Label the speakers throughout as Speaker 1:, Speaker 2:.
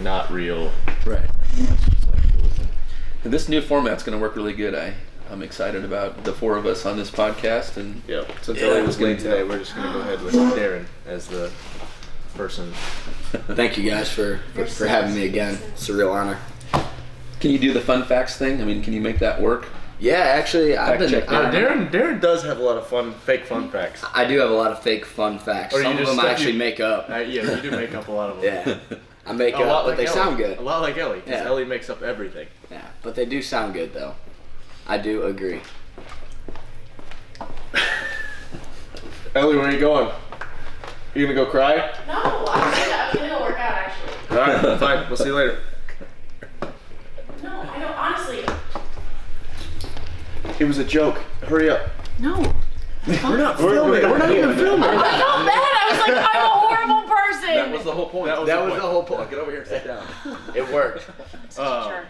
Speaker 1: not real.
Speaker 2: Right. And this new format's going to work really good. I'm excited about the four of us on this podcast. And
Speaker 1: Yeah. Since Elly was late today, we're just going to go ahead with Darren as the person.
Speaker 3: Thank you guys for having me again. It's a real honor.
Speaker 2: Can you do the fun facts thing? I mean, can you make that work?
Speaker 3: Yeah, actually,
Speaker 1: Darren does have a lot of fake fun facts.
Speaker 3: I do have a lot of fake fun facts. Some of them I actually make up.
Speaker 1: Yeah, you do make up a lot of them.
Speaker 3: Yeah, I make up, but they sound good.
Speaker 1: A lot like Elly, because
Speaker 3: Yeah.
Speaker 1: Elly makes up everything.
Speaker 3: Yeah, but they do sound good, though. I do agree.
Speaker 1: Elly, where are you going? You gonna go cry?
Speaker 4: No, I'm gonna go work out actually.
Speaker 1: All right, fine. We'll see you later.
Speaker 4: No, I don't. Honestly,
Speaker 1: It was a joke. Hurry up.
Speaker 4: no.
Speaker 1: We're not filming. We're not even filming.
Speaker 4: I felt bad. I was like, I'm a horrible person.
Speaker 2: That was the whole point.
Speaker 1: That was the whole
Speaker 2: point. Get over here and sit down.
Speaker 3: It worked.
Speaker 4: Sure.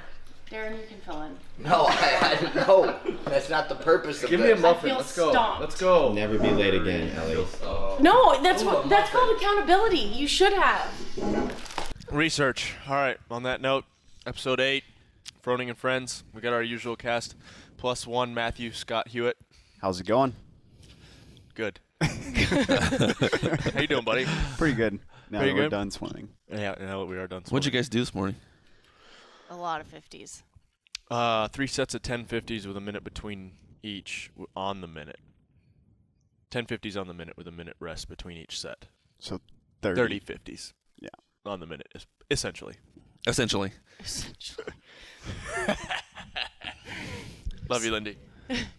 Speaker 4: Darren, you can fill in.
Speaker 3: No, I didn't know. That's not the purpose of
Speaker 1: Give
Speaker 3: this.
Speaker 1: me a muffin.
Speaker 4: feel
Speaker 1: Let's go.
Speaker 4: stomped.
Speaker 1: Let's go.
Speaker 5: Never be late again, Elly.
Speaker 4: No, that's called accountability. You should have.
Speaker 6: Research. All right. On that note, episode 8, Froning and Friends. We got our usual cast. Plus one, Matthew, Scott, Hewett.
Speaker 7: How's it going?
Speaker 6: Good. How you doing, buddy?
Speaker 7: Pretty good. Now
Speaker 6: Pretty
Speaker 7: that we're
Speaker 6: good?
Speaker 7: done swimming.
Speaker 6: Yeah, now we are done.
Speaker 2: What'd you guys do this morning?
Speaker 4: A lot of 50s.
Speaker 6: 3 sets of 1050s with a minute between each on the minute. 1050s on the minute with a minute rest between each set.
Speaker 7: So 30.
Speaker 6: 30 50s.
Speaker 7: Yeah.
Speaker 6: On the minute, essentially.
Speaker 2: Essentially.
Speaker 6: Love you, Lindy.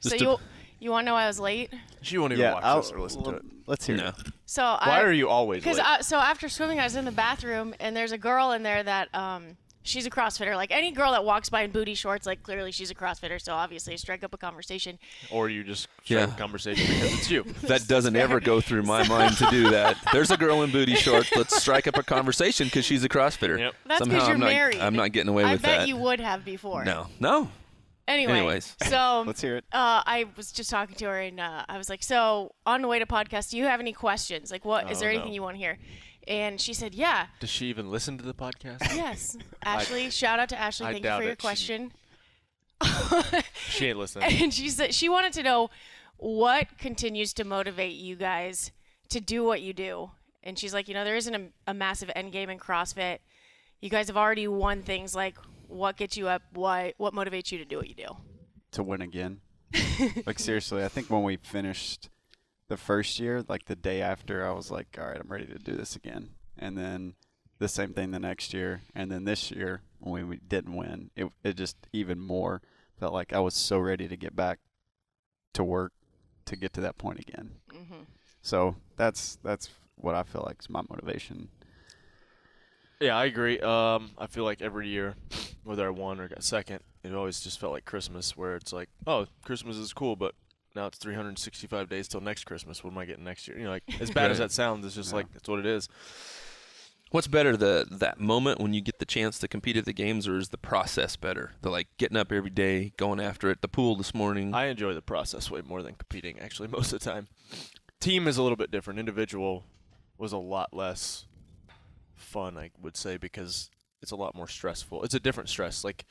Speaker 4: So you want to know why I was late?
Speaker 6: She won't even watch this or listen to it.
Speaker 7: Let's hear
Speaker 2: No.
Speaker 7: it.
Speaker 4: So
Speaker 6: Why are you always late?
Speaker 4: so after swimming, I was in the bathroom, and there's a girl in there that she's a CrossFitter. Like any girl that walks by in booty shorts, like clearly she's a CrossFitter. So obviously, strike up a conversation.
Speaker 6: Or you just strike a conversation because it's you.
Speaker 2: That doesn't ever go through my mind to do that. There's a girl in booty shorts. Let's strike up a conversation because she's a CrossFitter.
Speaker 6: Yep.
Speaker 4: That's
Speaker 2: Somehow
Speaker 4: because you're
Speaker 2: I'm not,
Speaker 4: married.
Speaker 2: I'm not getting away with that.
Speaker 4: I bet you would have before.
Speaker 2: No.
Speaker 4: Anyways, so
Speaker 7: Let's hear it.
Speaker 4: I was just talking to her, and I was like, "So on the way to podcast, do you have any questions? Like, what is there anything
Speaker 6: no.
Speaker 4: you want to hear?" And she said, "Yeah."
Speaker 6: Does she even listen to the podcast?
Speaker 4: Yes, Ashley. Shout out to Ashley.
Speaker 6: I
Speaker 4: Thank you
Speaker 6: doubt
Speaker 4: for your
Speaker 6: it.
Speaker 4: question.
Speaker 6: She ain't listening.
Speaker 4: And she said she wanted to know what continues to motivate you guys to do what you do. And she's like, there isn't a massive end game in CrossFit. You guys have already won things. Like, what gets you up? What motivates you to do what you do?
Speaker 7: To win again. Like, seriously, I think when we finished the first year, like the day after, I was like, all right, I'm ready to do this again. And then the same thing the next year. And then this year, when we didn't win, it just even more felt like I was so ready to get back to work to get to that point again.
Speaker 4: Mm-hmm.
Speaker 7: So that's what I feel like is my motivation.
Speaker 6: Yeah, I agree. I feel like every year, whether I won or got second, it always just felt like Christmas, where it's like, oh, Christmas is cool, but now it's 365 days till next Christmas. What am I getting next year? Like, as bad as that sounds, it's just like, that's what it is.
Speaker 2: What's better, that moment when you get the chance to compete at the games, or is the process better? The like getting up every day, going after it, the pool this morning?
Speaker 6: I enjoy the process way more than competing, actually, most of the time. Team is a little bit different. Individual was a lot less fun, I would say, because it's a lot more stressful. It's a different stress. Like,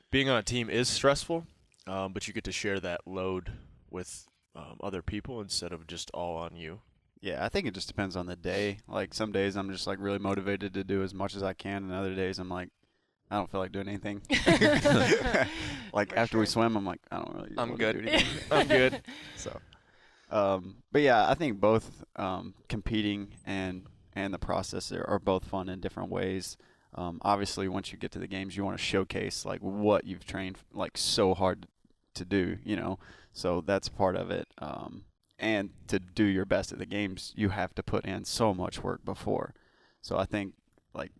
Speaker 6: being on a team is stressful, but you get to share that load with other people instead of just all on you.
Speaker 7: Yeah, I think it just depends on the day. Like, some days I'm just like really motivated to do as much as I can, and other days I'm like, I don't feel like doing anything. Like, after we swim, I'm like, I don't really
Speaker 6: I'm
Speaker 7: want
Speaker 6: good.
Speaker 7: to do anything.
Speaker 6: I'm good.
Speaker 7: So, but yeah, I think both competing and the process are both fun in different ways. Obviously, once you get to the games, you want to showcase like what you've trained like so hard to do, So that's part of it. And to do your best at the games, you have to put in so much work before. So I think like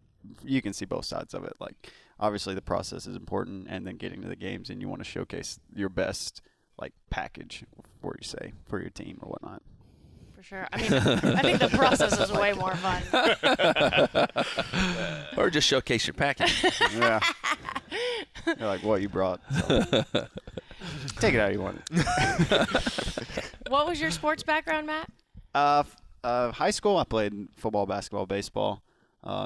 Speaker 7: you can see both sides of it. Like, obviously the process is important, and then getting to the games, and you want to showcase your best like package for your team or whatnot.
Speaker 4: For sure. I mean, I think the process is way more fun.
Speaker 2: Or just showcase your package.
Speaker 7: Yeah. You're like, what you brought. So. Take it how you want it.
Speaker 4: What was your sports background, Matt?
Speaker 7: High school, I played football, basketball, baseball.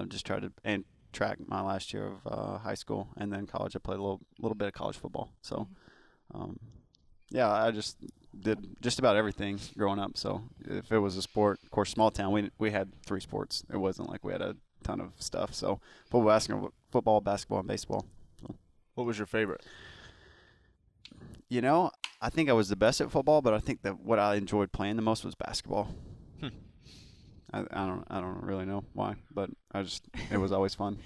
Speaker 7: Just tried to, and track my last year of high school, and then college I played a little bit of college football. So, yeah, I just did just about everything growing up. So if it was a sport, of course, small town, we had 3 sports. It wasn't like we had a ton of stuff. So football, basketball, and baseball. So.
Speaker 6: What was your favorite?
Speaker 7: You know, I think I was the best at football, but I think that what I enjoyed playing the most was basketball. I don't really know why, but it was always fun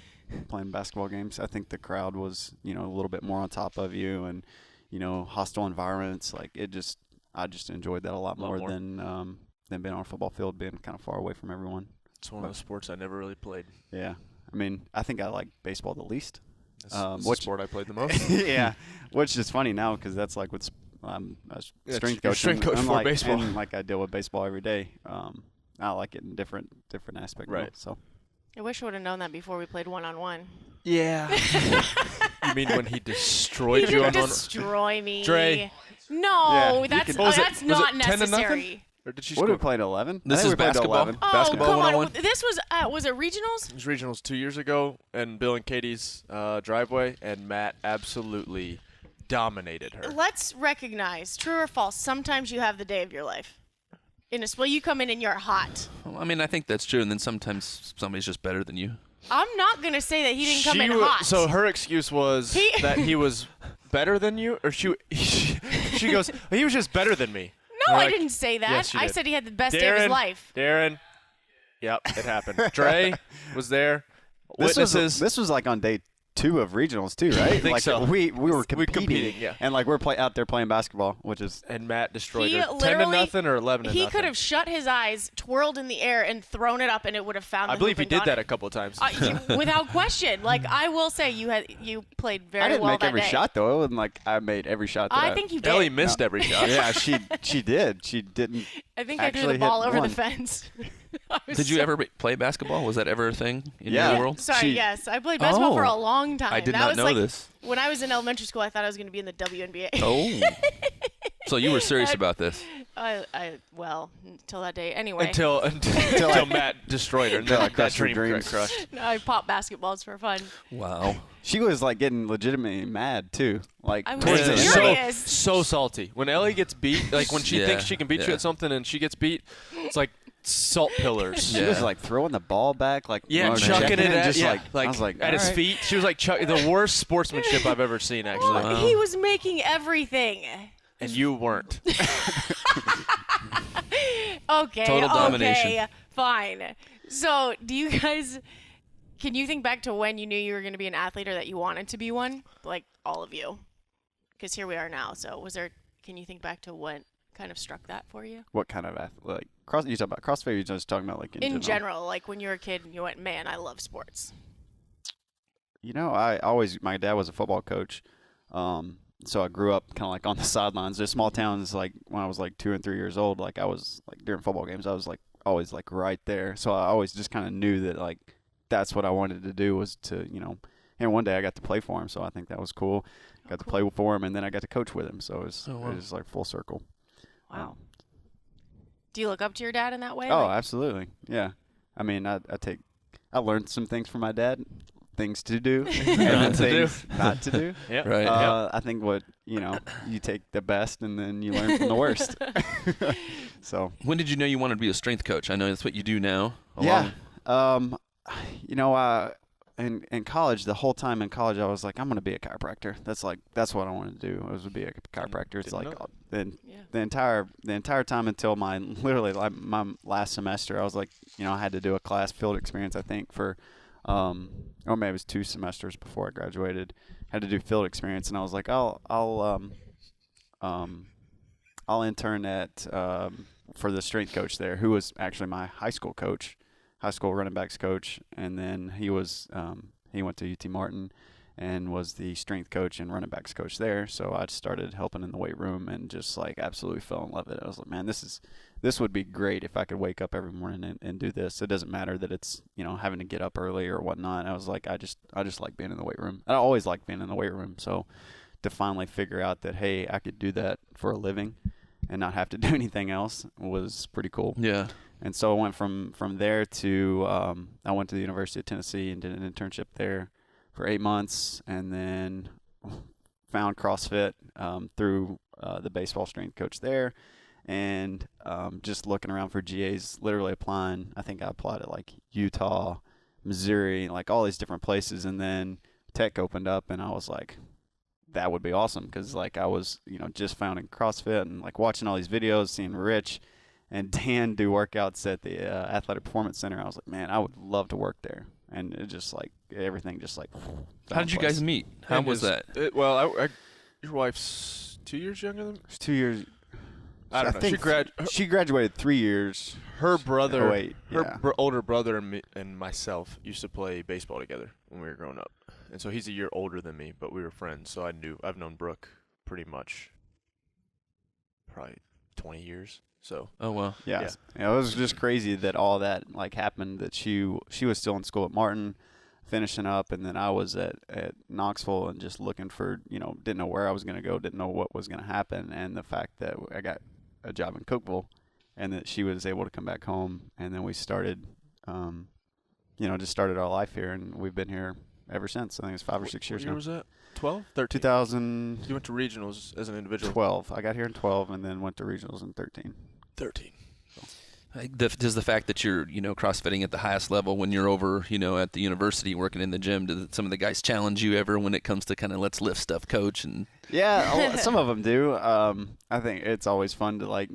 Speaker 7: playing basketball games. I think the crowd was, a little bit more on top of you, and hostile environments. Like I just enjoyed that a lot more than being on a football field, being kind of far away from everyone.
Speaker 6: It's one of those sports I never really played.
Speaker 7: Yeah, I mean, I think I like baseball the least.
Speaker 6: That's the sport I played the most.
Speaker 7: Yeah, which is funny now because that's like with a strength coach.
Speaker 6: Strength coach for baseball.
Speaker 7: And like I deal with baseball every day. I like it in different aspects.
Speaker 6: Right.
Speaker 7: So.
Speaker 4: I wish I would have known that before we played one-on-one.
Speaker 7: Yeah.
Speaker 6: You mean when he destroyed
Speaker 4: He
Speaker 6: you
Speaker 4: didn't
Speaker 6: on
Speaker 4: destroy me.
Speaker 6: Dre.
Speaker 4: No,
Speaker 7: Yeah,
Speaker 4: that's
Speaker 6: Was it
Speaker 4: not
Speaker 6: 10-0?
Speaker 4: necessary.
Speaker 6: Or did she
Speaker 7: What
Speaker 6: score?
Speaker 7: did we play at 11?
Speaker 2: This
Speaker 7: I think
Speaker 2: is
Speaker 7: we played at
Speaker 2: basketball?
Speaker 7: 11.
Speaker 4: Oh,
Speaker 2: Basketball
Speaker 4: come on.
Speaker 2: 101?
Speaker 4: This was it regionals?
Speaker 6: It was regionals 2 years ago, and Bill and Katie's driveway, and Matt absolutely dominated her.
Speaker 4: Let's recognize, true or false, sometimes you have the day of your life. In a split, you come in and you're hot.
Speaker 2: Well, I mean, I think that's true, and then sometimes somebody's just better than you.
Speaker 4: I'm not going to say that he didn't come in hot.
Speaker 6: So her excuse was that he was better than you, or she goes, he was just better than me.
Speaker 4: No,
Speaker 6: We're
Speaker 4: I
Speaker 6: like,
Speaker 4: didn't say that.
Speaker 6: yes, you
Speaker 4: I
Speaker 6: did.
Speaker 4: said he had the best day of his life.
Speaker 6: Darren. Yep, it happened. Dre was there.
Speaker 7: This
Speaker 6: Witnesses.
Speaker 7: was like on day 2 of regionals too, right?
Speaker 6: I think
Speaker 7: like
Speaker 6: so.
Speaker 7: we were competing,
Speaker 6: yeah.
Speaker 7: and like we're out there playing basketball, which is
Speaker 6: And Matt destroyed
Speaker 4: He
Speaker 6: her. 10-0 or 11-0.
Speaker 4: He could have shut his eyes, twirled in the air, and thrown it up, and it would have found the
Speaker 6: I believe
Speaker 4: hoop
Speaker 6: he
Speaker 4: and
Speaker 6: did
Speaker 4: gone
Speaker 6: that
Speaker 4: in.
Speaker 6: a couple of times.
Speaker 4: Without question. Like, I will say you played very
Speaker 7: I didn't
Speaker 4: well
Speaker 7: make
Speaker 4: that
Speaker 7: every
Speaker 4: day.
Speaker 7: shot though. It wasn't like I made every shot. That
Speaker 4: I think you did.
Speaker 6: Elly missed every shot.
Speaker 7: Yeah, she did. She didn't.
Speaker 4: I think I threw
Speaker 7: actually
Speaker 4: the ball
Speaker 7: hit
Speaker 4: over
Speaker 7: one.
Speaker 4: the fence.
Speaker 2: Did you ever play basketball? Was that ever a thing in
Speaker 7: Yeah.
Speaker 2: your world?
Speaker 4: Sorry,
Speaker 7: She-
Speaker 4: yes. I played basketball for a
Speaker 2: Oh.
Speaker 4: long time.
Speaker 2: I did
Speaker 4: that
Speaker 2: not
Speaker 4: was
Speaker 2: know
Speaker 4: like,
Speaker 2: this.
Speaker 4: When I was in elementary school, I thought I was going to be in the WNBA.
Speaker 2: Oh. So you were serious about this?
Speaker 4: Well, until that day. Anyway,
Speaker 6: Until Matt destroyed her. And then
Speaker 7: I
Speaker 6: that
Speaker 7: crushed her
Speaker 6: dream
Speaker 7: dreams.
Speaker 6: crushed.
Speaker 4: I popped basketballs for fun.
Speaker 2: Wow.
Speaker 7: She was like getting legitimately mad too. Like
Speaker 4: I was
Speaker 7: towards the end.
Speaker 4: furious.
Speaker 6: So salty. When Elly gets beat, like when she
Speaker 2: Yeah,
Speaker 6: thinks she can beat you
Speaker 2: yeah.
Speaker 6: at something and she gets beat, it's like salt pillars.
Speaker 7: She was like throwing the ball back, like
Speaker 6: Yeah,
Speaker 7: or
Speaker 6: chucking it at,
Speaker 7: just
Speaker 6: yeah,
Speaker 7: like I was like
Speaker 6: at his
Speaker 7: all right.
Speaker 6: feet. She was like the worst sportsmanship I've ever seen, actually.
Speaker 4: Well, he was making everything.
Speaker 6: And you weren't.
Speaker 4: Okay.
Speaker 2: Total
Speaker 4: Okay.
Speaker 2: domination.
Speaker 4: Fine. So, can you think back to when you knew you were going to be an athlete or that you wanted to be one? Like all of you. Because here we are now. So, can you think back to what kind of struck that for you?
Speaker 7: What kind of athlete? Like you talking about CrossFit? Or you just talking about like
Speaker 4: In general, like when you were a kid and you went, man, I love sports.
Speaker 7: You know, my dad was a football coach. So I grew up kind of like on the sidelines. There's small towns, like when I was like 2 and 3 years old, like I was like during football games, I was like always like right there. So I always just kind of knew that like that's what I wanted to do was to, and one day I got to play for him. So I think that was cool. Got to play for him, and then I got to coach with him. So it was like full circle.
Speaker 4: Wow. Do you look up to your dad in that way?
Speaker 7: Oh,
Speaker 4: Like-
Speaker 7: absolutely. Yeah. I mean, I learned some things from my dad, things to do, and then things not to do.
Speaker 6: Yeah.
Speaker 2: Right.
Speaker 7: I think you take the best and then you learn from the worst. So
Speaker 2: When did you know you wanted to be a strength coach? I know that's what you do now.
Speaker 7: yeah, in college, the whole time in college, I was like, I'm going to be a chiropractor. That's what I wanted to do. I was to be a chiropractor. It's
Speaker 6: Didn't
Speaker 7: like
Speaker 6: know
Speaker 7: the entire time until my last semester, I was like, I had to do a class field experience. I think for, or maybe it was 2 semesters before I graduated. Had to do field experience, and I was like, I'll intern at for the strength coach there, who was actually my high school running backs coach, and then he went to UT Martin and was the strength coach and running backs coach there. So I started helping in the weight room and just like absolutely fell in love with it. I was like, man, this would be great if I could wake up every morning and do this. It doesn't matter that it's having to get up early or whatnot. I was like, I just like being in the weight room. I always liked being in the weight room. So to finally figure out that, hey, I could do that for a living and not have to do anything else was pretty cool.
Speaker 2: Yeah.
Speaker 7: And so I went from there to I went to the University of Tennessee and did an internship there for 8 months, and then found CrossFit through the baseball strength coach there, and just looking around for GAs, literally applying. I think I applied at like Utah, Missouri, like all these different places, and then Tech opened up, and I was like, that would be awesome, because like I was just founding CrossFit and like watching all these videos, seeing Rich and Dan do workouts at the Athletic Performance Center. I was like, man, I would love to work there. And it just like everything just like.
Speaker 2: How did you guys meet? How was that?
Speaker 6: Your wife's 2 years younger than me?
Speaker 7: 2 years.
Speaker 6: I don't know.
Speaker 7: She graduated 3 years.
Speaker 6: Her brother,
Speaker 7: yeah.
Speaker 6: older brother, and myself used to play baseball together when we were growing up, and so he's a year older than me, but we were friends. So I've known Brooke pretty much, probably 20 years. So.
Speaker 2: Oh wow.
Speaker 7: Yeah. It was just crazy that all that like happened. That she was still in school at Martin, finishing up, and then I was at Knoxville and just looking for didn't know where I was going to go, didn't know what was going to happen, and the fact that I got a job in Cookeville, and that she was able to come back home, and then we started, just started our life here, and we've been here ever since. I think it's 5 or 6 years
Speaker 6: now. What year was that? 12? 13?
Speaker 7: 2000.
Speaker 6: You went to regionals as an individual.
Speaker 7: 12. I got here in 12, and then went to regionals in 13.
Speaker 6: 13.
Speaker 2: Does the fact that you're, CrossFitting at the highest level when you're over, at the university working in the gym, do some of the guys challenge you ever when it comes to kind of let's lift stuff, coach? And
Speaker 7: yeah, some of them do. I think it's always fun to like,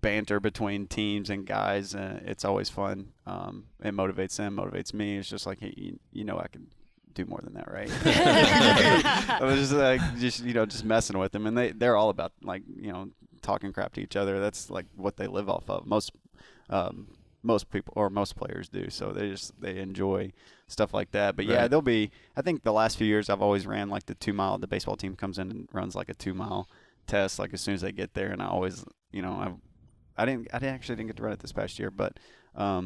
Speaker 7: banter between teams and guys. It's always fun. It motivates them, motivates me. It's just like, hey, I can do more than that, right? I was just messing with them, and they're all about like, talking crap to each other. That's like what they live off of. Most people or most players do. So they enjoy stuff like that. But yeah, I think the last few years I've always ran like the 2 mile. The baseball team comes in and runs like a 2 mile test like as soon as they get there, and I always I actually didn't get to run it this past year, but I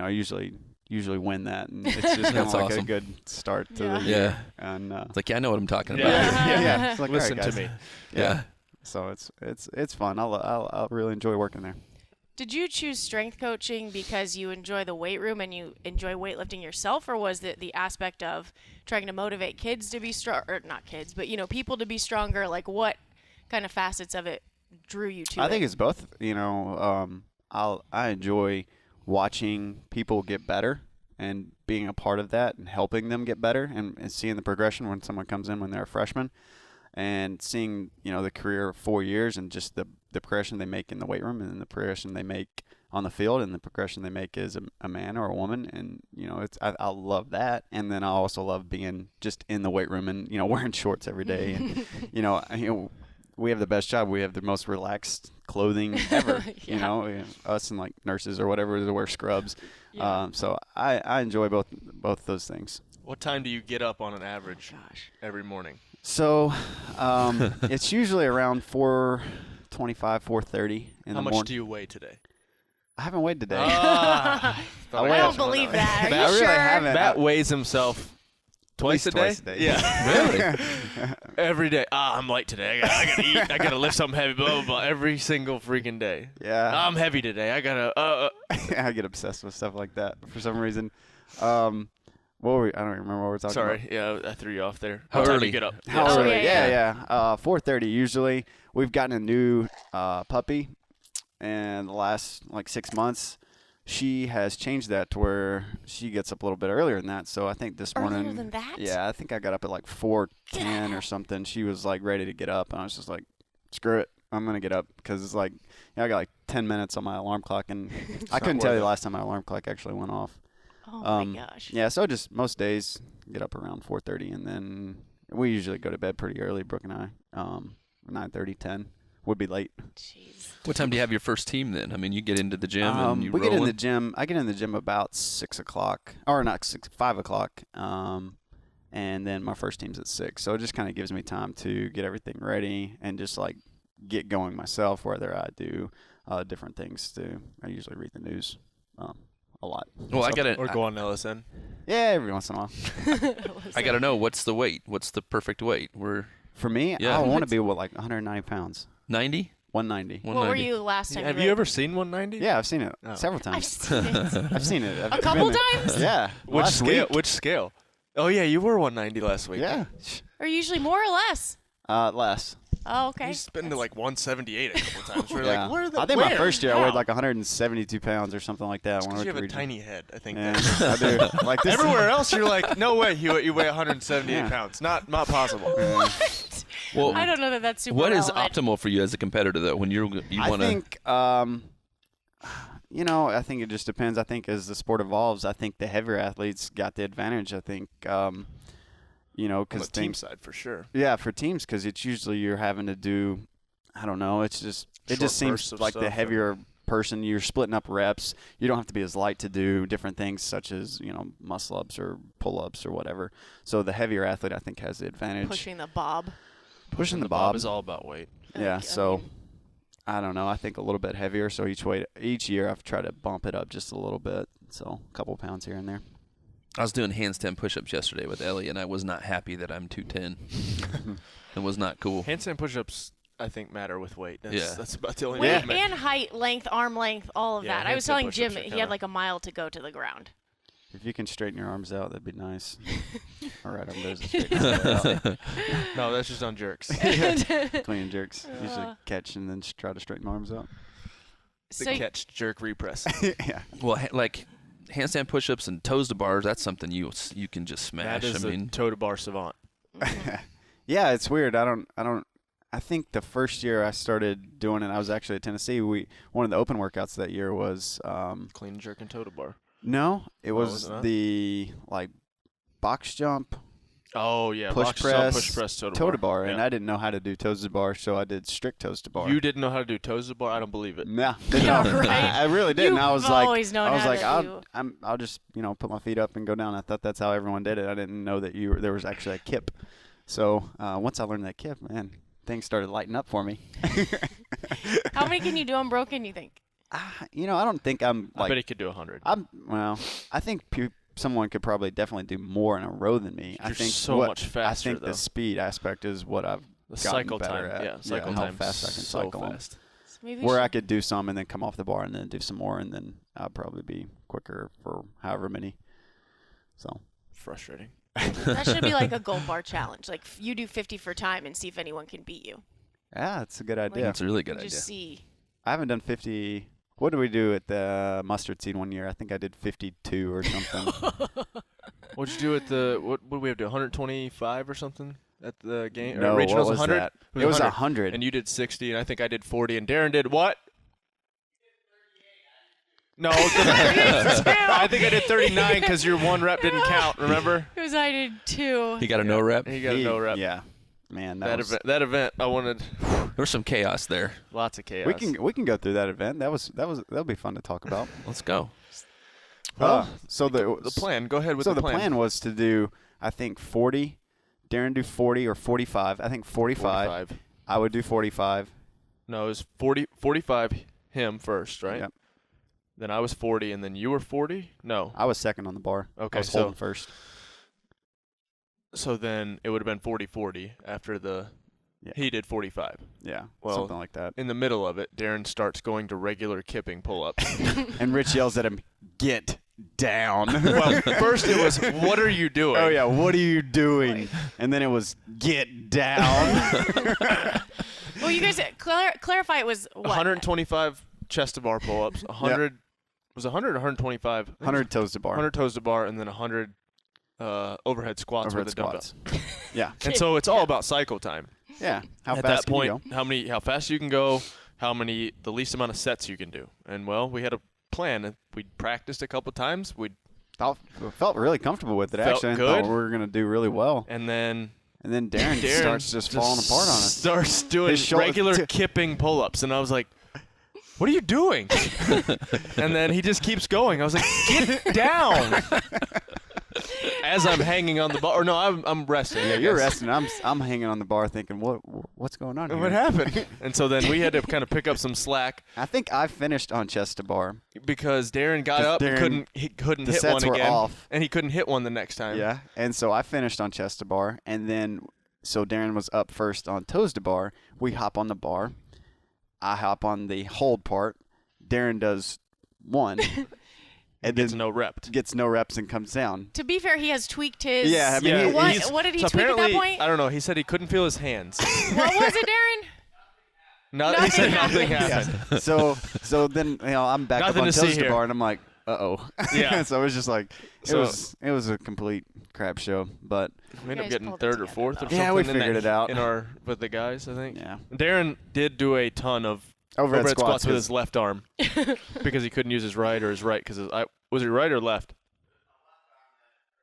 Speaker 7: usually win that, and it's just kind of like
Speaker 2: awesome.
Speaker 7: a good start to the year. And
Speaker 2: it's like, I know what I'm talking about.
Speaker 7: Yeah. It's like,
Speaker 6: Listen
Speaker 7: all right,
Speaker 6: to
Speaker 7: guys.
Speaker 6: me.
Speaker 7: Yeah. So it's fun. I'll really enjoy working there.
Speaker 4: Did you choose strength coaching because you enjoy the weight room and you enjoy weightlifting yourself, or was it the aspect of trying to motivate kids to be strong, or not kids, but people to be stronger? Like, what kind of facets of it drew you to it?
Speaker 7: I think it's both. I enjoy watching people get better and being a part of that and helping them get better, and seeing the progression when someone comes in when they're a freshman, and seeing the career of 4 years and just the progression they make in the weight room, and the progression they make on the field, and the progression they make as a man or a woman. And I love that. And then I also love being just in the weight room and wearing shorts every day, and we have the best job. We have the most relaxed clothing ever. Us and like nurses or whatever to wear scrubs.
Speaker 4: Yeah.
Speaker 7: So I enjoy both those things.
Speaker 6: What time do you get up on an average every morning?
Speaker 7: So it's usually around 4:25, 4:30 in the
Speaker 6: How much
Speaker 7: morning.
Speaker 6: do you weigh today?
Speaker 7: I haven't weighed today.
Speaker 4: I don't believe that. Are
Speaker 7: I
Speaker 4: you
Speaker 7: really
Speaker 4: sure?
Speaker 7: haven't.
Speaker 6: Matt weighs himself twice a day.
Speaker 7: Yeah.
Speaker 2: Really?
Speaker 6: Every day. I'm light today. I gotta eat. I gotta lift something heavy. Blah blah blah. Every single freaking day.
Speaker 7: Yeah.
Speaker 6: I'm heavy today. I gotta.
Speaker 7: I get obsessed with stuff like that for some reason. I don't remember what we're talking about.
Speaker 6: Sorry. Yeah, I threw you off there.
Speaker 2: How
Speaker 6: What time
Speaker 2: early?
Speaker 6: you get up?
Speaker 7: How
Speaker 4: Oh,
Speaker 7: early?
Speaker 4: yeah.
Speaker 7: 4:30 usually. We've gotten a new puppy, and the last like 6 months, she has changed that to where she gets up a little bit earlier than that. So I think this
Speaker 4: Earlier
Speaker 7: morning.
Speaker 4: than that?
Speaker 7: Yeah, I think I got up at like 4:10 or something. She was like ready to get up, and I was just like, "Screw it, I'm gonna get up," because it's like I got like 10 minutes on my alarm clock, and I couldn't tell you the last time my alarm clock actually went off.
Speaker 4: Oh my gosh.
Speaker 7: Yeah, so just most days get up around 4:30, and then we usually go to bed pretty early. Brooke and I, 9:30, 10 would be late.
Speaker 4: Jeez.
Speaker 2: What time do you have your first team then? I mean, you get into the gym and you
Speaker 7: we get in
Speaker 2: rolling?
Speaker 7: the gym. I get in the gym about 6 o'clock, or not 5 o'clock, and then my first team's at 6. So it just kind of gives me time to get everything ready and just like get going myself. Whether I do different things I usually read the news a lot.
Speaker 2: Well, I gotta
Speaker 6: Or go on LSN.
Speaker 7: Yeah, every once in a while.
Speaker 2: I gotta know, what's the weight? What's the perfect weight? We're
Speaker 7: For me,
Speaker 2: Yeah.
Speaker 7: I want to be like 190 pounds.
Speaker 2: 90.
Speaker 7: 190.
Speaker 4: What were you last time?
Speaker 6: Have you ever seen 190?
Speaker 7: Yeah, I've seen it
Speaker 6: Oh.
Speaker 7: several
Speaker 4: I've
Speaker 7: times.
Speaker 4: seen it.
Speaker 7: I've seen it.
Speaker 4: A couple times?
Speaker 7: Yeah.
Speaker 6: Which
Speaker 7: last
Speaker 6: scale?
Speaker 7: week.
Speaker 6: Which scale? Oh yeah, you were 190 last week.
Speaker 7: Yeah.
Speaker 4: Or usually more or less?
Speaker 7: Less.
Speaker 4: Oh, okay.
Speaker 6: He's been to like 178 a couple times. We're
Speaker 7: Yeah.
Speaker 6: like, where are the?
Speaker 7: I think
Speaker 6: where?
Speaker 7: my first year I weighed
Speaker 6: How?
Speaker 7: like 172 pounds or something like that. when I
Speaker 6: Because you
Speaker 7: went
Speaker 6: have a
Speaker 7: to
Speaker 6: tiny head, I think.
Speaker 7: region.
Speaker 6: That's
Speaker 7: Yeah, I do. Like this.
Speaker 6: Everywhere else, you're like, no way, Hewett, you weigh 178
Speaker 7: Yeah.
Speaker 6: pounds. Not possible.
Speaker 4: What?
Speaker 2: Well,
Speaker 4: I don't know that that's super
Speaker 2: what is
Speaker 4: relevant.
Speaker 2: optimal for you as a competitor though? When you
Speaker 7: I
Speaker 2: want to?
Speaker 7: think, I think it just depends. I think as the sport evolves, I think the heavier athletes got the advantage. I think,
Speaker 6: On
Speaker 7: because
Speaker 6: the team side, for sure.
Speaker 7: yeah, for teams, because it's usually you're having to do, I don't know. It
Speaker 6: Short
Speaker 7: just seems
Speaker 6: bursts of
Speaker 7: like the
Speaker 6: stuff,
Speaker 7: heavier person, you're splitting up reps. You don't have to be as light to do different things such as muscle ups or pull ups or whatever. So the heavier athlete, I think, has the advantage.
Speaker 4: Pushing the bob.
Speaker 7: Pushing the
Speaker 6: bob
Speaker 7: bob
Speaker 6: is all about weight.
Speaker 7: Yeah,
Speaker 4: Okay.
Speaker 7: so I don't know. I think a little bit heavier. So each year I've tried to bump it up just a little bit. So a couple pounds here and there.
Speaker 2: I was doing handstand push-ups yesterday with Elly, and I was not happy that I'm 210. It was not cool.
Speaker 6: Handstand push-ups, I think, matter with weight. That's about the only
Speaker 4: Weight
Speaker 6: movement.
Speaker 4: and height, length, arm length, all of
Speaker 6: Yeah,
Speaker 4: that. I was
Speaker 6: handstand
Speaker 4: telling
Speaker 6: push-ups
Speaker 4: Jim
Speaker 6: are
Speaker 4: he
Speaker 6: kinda-
Speaker 4: had like a mile to go to the ground.
Speaker 7: If you can straighten your arms out, that'd be nice. All right, I'm there's a straighten out.
Speaker 6: No, that's just on jerks.
Speaker 7: Clean and jerks. Usually catch and then try to straighten my arms out.
Speaker 6: The
Speaker 4: So
Speaker 6: catch, jerk, repress.
Speaker 7: Yeah.
Speaker 2: Well, like handstand push-ups and toes to bars, that's something you can just smash.
Speaker 6: That is
Speaker 2: I
Speaker 6: a
Speaker 2: mean,
Speaker 6: toe to bar savant.
Speaker 7: Yeah, it's weird. I think the first year I started doing it, I was actually at Tennessee. One of the open workouts that year was
Speaker 6: Clean, jerk, and toe to bar.
Speaker 7: no, it
Speaker 6: was
Speaker 7: was
Speaker 6: it not?
Speaker 7: the box jump,
Speaker 6: Oh, yeah.
Speaker 7: push
Speaker 6: box
Speaker 7: press,
Speaker 6: jump, push press, toe to bar.
Speaker 7: and
Speaker 6: Yeah.
Speaker 7: I didn't know how to do toes to bar, so I did strict toes to bar.
Speaker 6: You didn't know how to do toes to bar? I don't believe it.
Speaker 7: Nah,
Speaker 4: Yeah,
Speaker 7: no,
Speaker 4: right.
Speaker 7: I really didn't.
Speaker 4: You've
Speaker 7: I was
Speaker 4: always known how
Speaker 7: like,
Speaker 4: to
Speaker 7: I'll just put my feet up and go down. I thought that's how everyone did it. I didn't know that there was actually a kip. So once I learned that kip, man, things started lighting up for me.
Speaker 4: How many can you do unbroken, you think?
Speaker 7: I don't think I'm
Speaker 6: I bet
Speaker 7: like
Speaker 6: he could do 100.
Speaker 7: I think someone could probably definitely do more in a row than me. I
Speaker 6: You're
Speaker 7: think
Speaker 6: so much faster,
Speaker 7: I think
Speaker 6: though.
Speaker 7: the speed aspect is what I've
Speaker 6: The
Speaker 7: gotten
Speaker 6: cycle
Speaker 7: better
Speaker 6: time.
Speaker 7: at.
Speaker 6: Yeah, cycle
Speaker 7: how
Speaker 6: time
Speaker 7: fast I can
Speaker 6: so
Speaker 7: cycle 'em.
Speaker 6: fast.
Speaker 4: So maybe we
Speaker 7: Where I
Speaker 4: should-
Speaker 7: could do some and then come off the bar and then do some more and then I'll probably be quicker for however many. So
Speaker 6: Frustrating.
Speaker 4: that should be like a gold bar challenge. Like you do 50 for time and see if anyone can beat you.
Speaker 7: yeah, it's a good idea.
Speaker 2: that's a really good
Speaker 4: Just
Speaker 2: idea.
Speaker 4: see.
Speaker 7: I haven't done 50. What did we do at the mustard seed one year? I think I did 52 or something.
Speaker 6: What'd you do at the what did we have to do? 125 or something at the game?
Speaker 7: No,
Speaker 6: regionals
Speaker 7: what was
Speaker 6: 100?
Speaker 7: that? It was 100.
Speaker 6: And you did 60, and I think I did 40, and Darren did what? No, I think I did 39 because your one rep didn't count. Remember?
Speaker 4: Because I did 2.
Speaker 2: He got a no rep.
Speaker 6: He got a no rep.
Speaker 7: Yeah, man,
Speaker 6: That event, I wanted
Speaker 2: There was some chaos there.
Speaker 6: lots of chaos.
Speaker 7: we can go through that event. That'll be fun to talk about.
Speaker 2: Let's go.
Speaker 6: Well,
Speaker 7: So
Speaker 6: the plan. Go ahead with
Speaker 7: So
Speaker 6: the
Speaker 7: the plan was to do, I think 40. Darren do 40 or 45. I think 45. I would do 45.
Speaker 6: No, it was 45 him first, right?
Speaker 7: Yep.
Speaker 6: Then I was 40, and then you were 40? No.
Speaker 7: I was second on the bar.
Speaker 6: Okay,
Speaker 7: I was
Speaker 6: so-
Speaker 7: holding first.
Speaker 6: So then it would have been 40-40 after
Speaker 7: Yeah.
Speaker 6: he did 45.
Speaker 7: Yeah,
Speaker 6: Well,
Speaker 7: something like that.
Speaker 6: In the middle of it, Darren starts going to regular kipping pull-ups.
Speaker 7: And Rich yells at him, "Get down!"
Speaker 6: Well, first it was, what are you doing?
Speaker 7: Oh yeah, what are you doing? And then it was, "Get down!"
Speaker 4: Well, you guys clarify it was what?
Speaker 6: 125 chest to bar pull-ups, 100 was 100 or 125?
Speaker 7: 100 toes to bar.
Speaker 6: 100 toes to bar, and then 100 overhead squats
Speaker 7: overhead
Speaker 6: with a dumbbell.
Speaker 7: squats. Yeah,
Speaker 6: And so it's all about cycle time.
Speaker 7: yeah. How
Speaker 6: At
Speaker 7: fast
Speaker 6: that point,
Speaker 7: can you go?
Speaker 6: how fast you can go, the least amount of sets you can do. And well, we had a plan, and we practiced a couple times.
Speaker 7: Felt really comfortable with it.
Speaker 6: Felt
Speaker 7: Actually, I
Speaker 6: good.
Speaker 7: thought we were gonna do really well.
Speaker 6: And then
Speaker 7: And then Darren starts just falling apart on us.
Speaker 6: Starts doing
Speaker 7: His shoulder-
Speaker 6: regular kipping pull-ups, and I was like, "What are you doing?" And then he just keeps going. I was like, "Get down!" As I'm hanging on the bar, or no, I'm resting.
Speaker 7: Yeah,
Speaker 6: I
Speaker 7: you're
Speaker 6: guess.
Speaker 7: resting. I'm hanging on the bar thinking, what's going on here?
Speaker 6: What happened? And so then we had to kind of pick up some slack
Speaker 7: I think I finished on chest to bar.
Speaker 6: because Darren got
Speaker 7: Just
Speaker 6: up and
Speaker 7: Darren-
Speaker 6: he couldn't
Speaker 7: the
Speaker 6: hit
Speaker 7: sets
Speaker 6: one
Speaker 7: were
Speaker 6: again,
Speaker 7: off.
Speaker 6: and he couldn't hit one the next time.
Speaker 7: Yeah, and so I finished on chest to bar, and then so Darren was up first on toes to bar. We hop on the bar, I hop on the hold part. Darren does one. And
Speaker 6: gets
Speaker 7: then
Speaker 6: no rep.
Speaker 7: Gets no reps and comes down.
Speaker 4: To be fair, he has tweaked his.
Speaker 7: Yeah, I mean,
Speaker 4: what did he
Speaker 6: so
Speaker 4: tweak at that
Speaker 6: apparently,
Speaker 4: point?
Speaker 6: I don't know. He said he couldn't feel his hands.
Speaker 4: What was it, Darren?
Speaker 6: He said nothing
Speaker 7: Yeah.
Speaker 6: happened.
Speaker 7: So then I'm back
Speaker 6: Nothing
Speaker 7: up on
Speaker 6: to see
Speaker 7: toes to
Speaker 6: here.
Speaker 7: bar, and I'm like, uh-oh.
Speaker 6: Yeah.
Speaker 7: So it was just like it was a complete crap show, but
Speaker 6: We ended up
Speaker 4: guys
Speaker 6: getting
Speaker 4: pulled it
Speaker 6: third or
Speaker 4: together,
Speaker 6: fourth or
Speaker 4: though.
Speaker 6: something.
Speaker 7: Yeah, we
Speaker 6: in
Speaker 7: figured
Speaker 6: that-
Speaker 7: it out.
Speaker 6: with the guys, I think.
Speaker 7: yeah.
Speaker 6: Darren did do a ton of
Speaker 7: Over at
Speaker 6: overhead squats with
Speaker 7: 'cause-
Speaker 6: his left arm because he couldn't use his right or his right because was he right or left?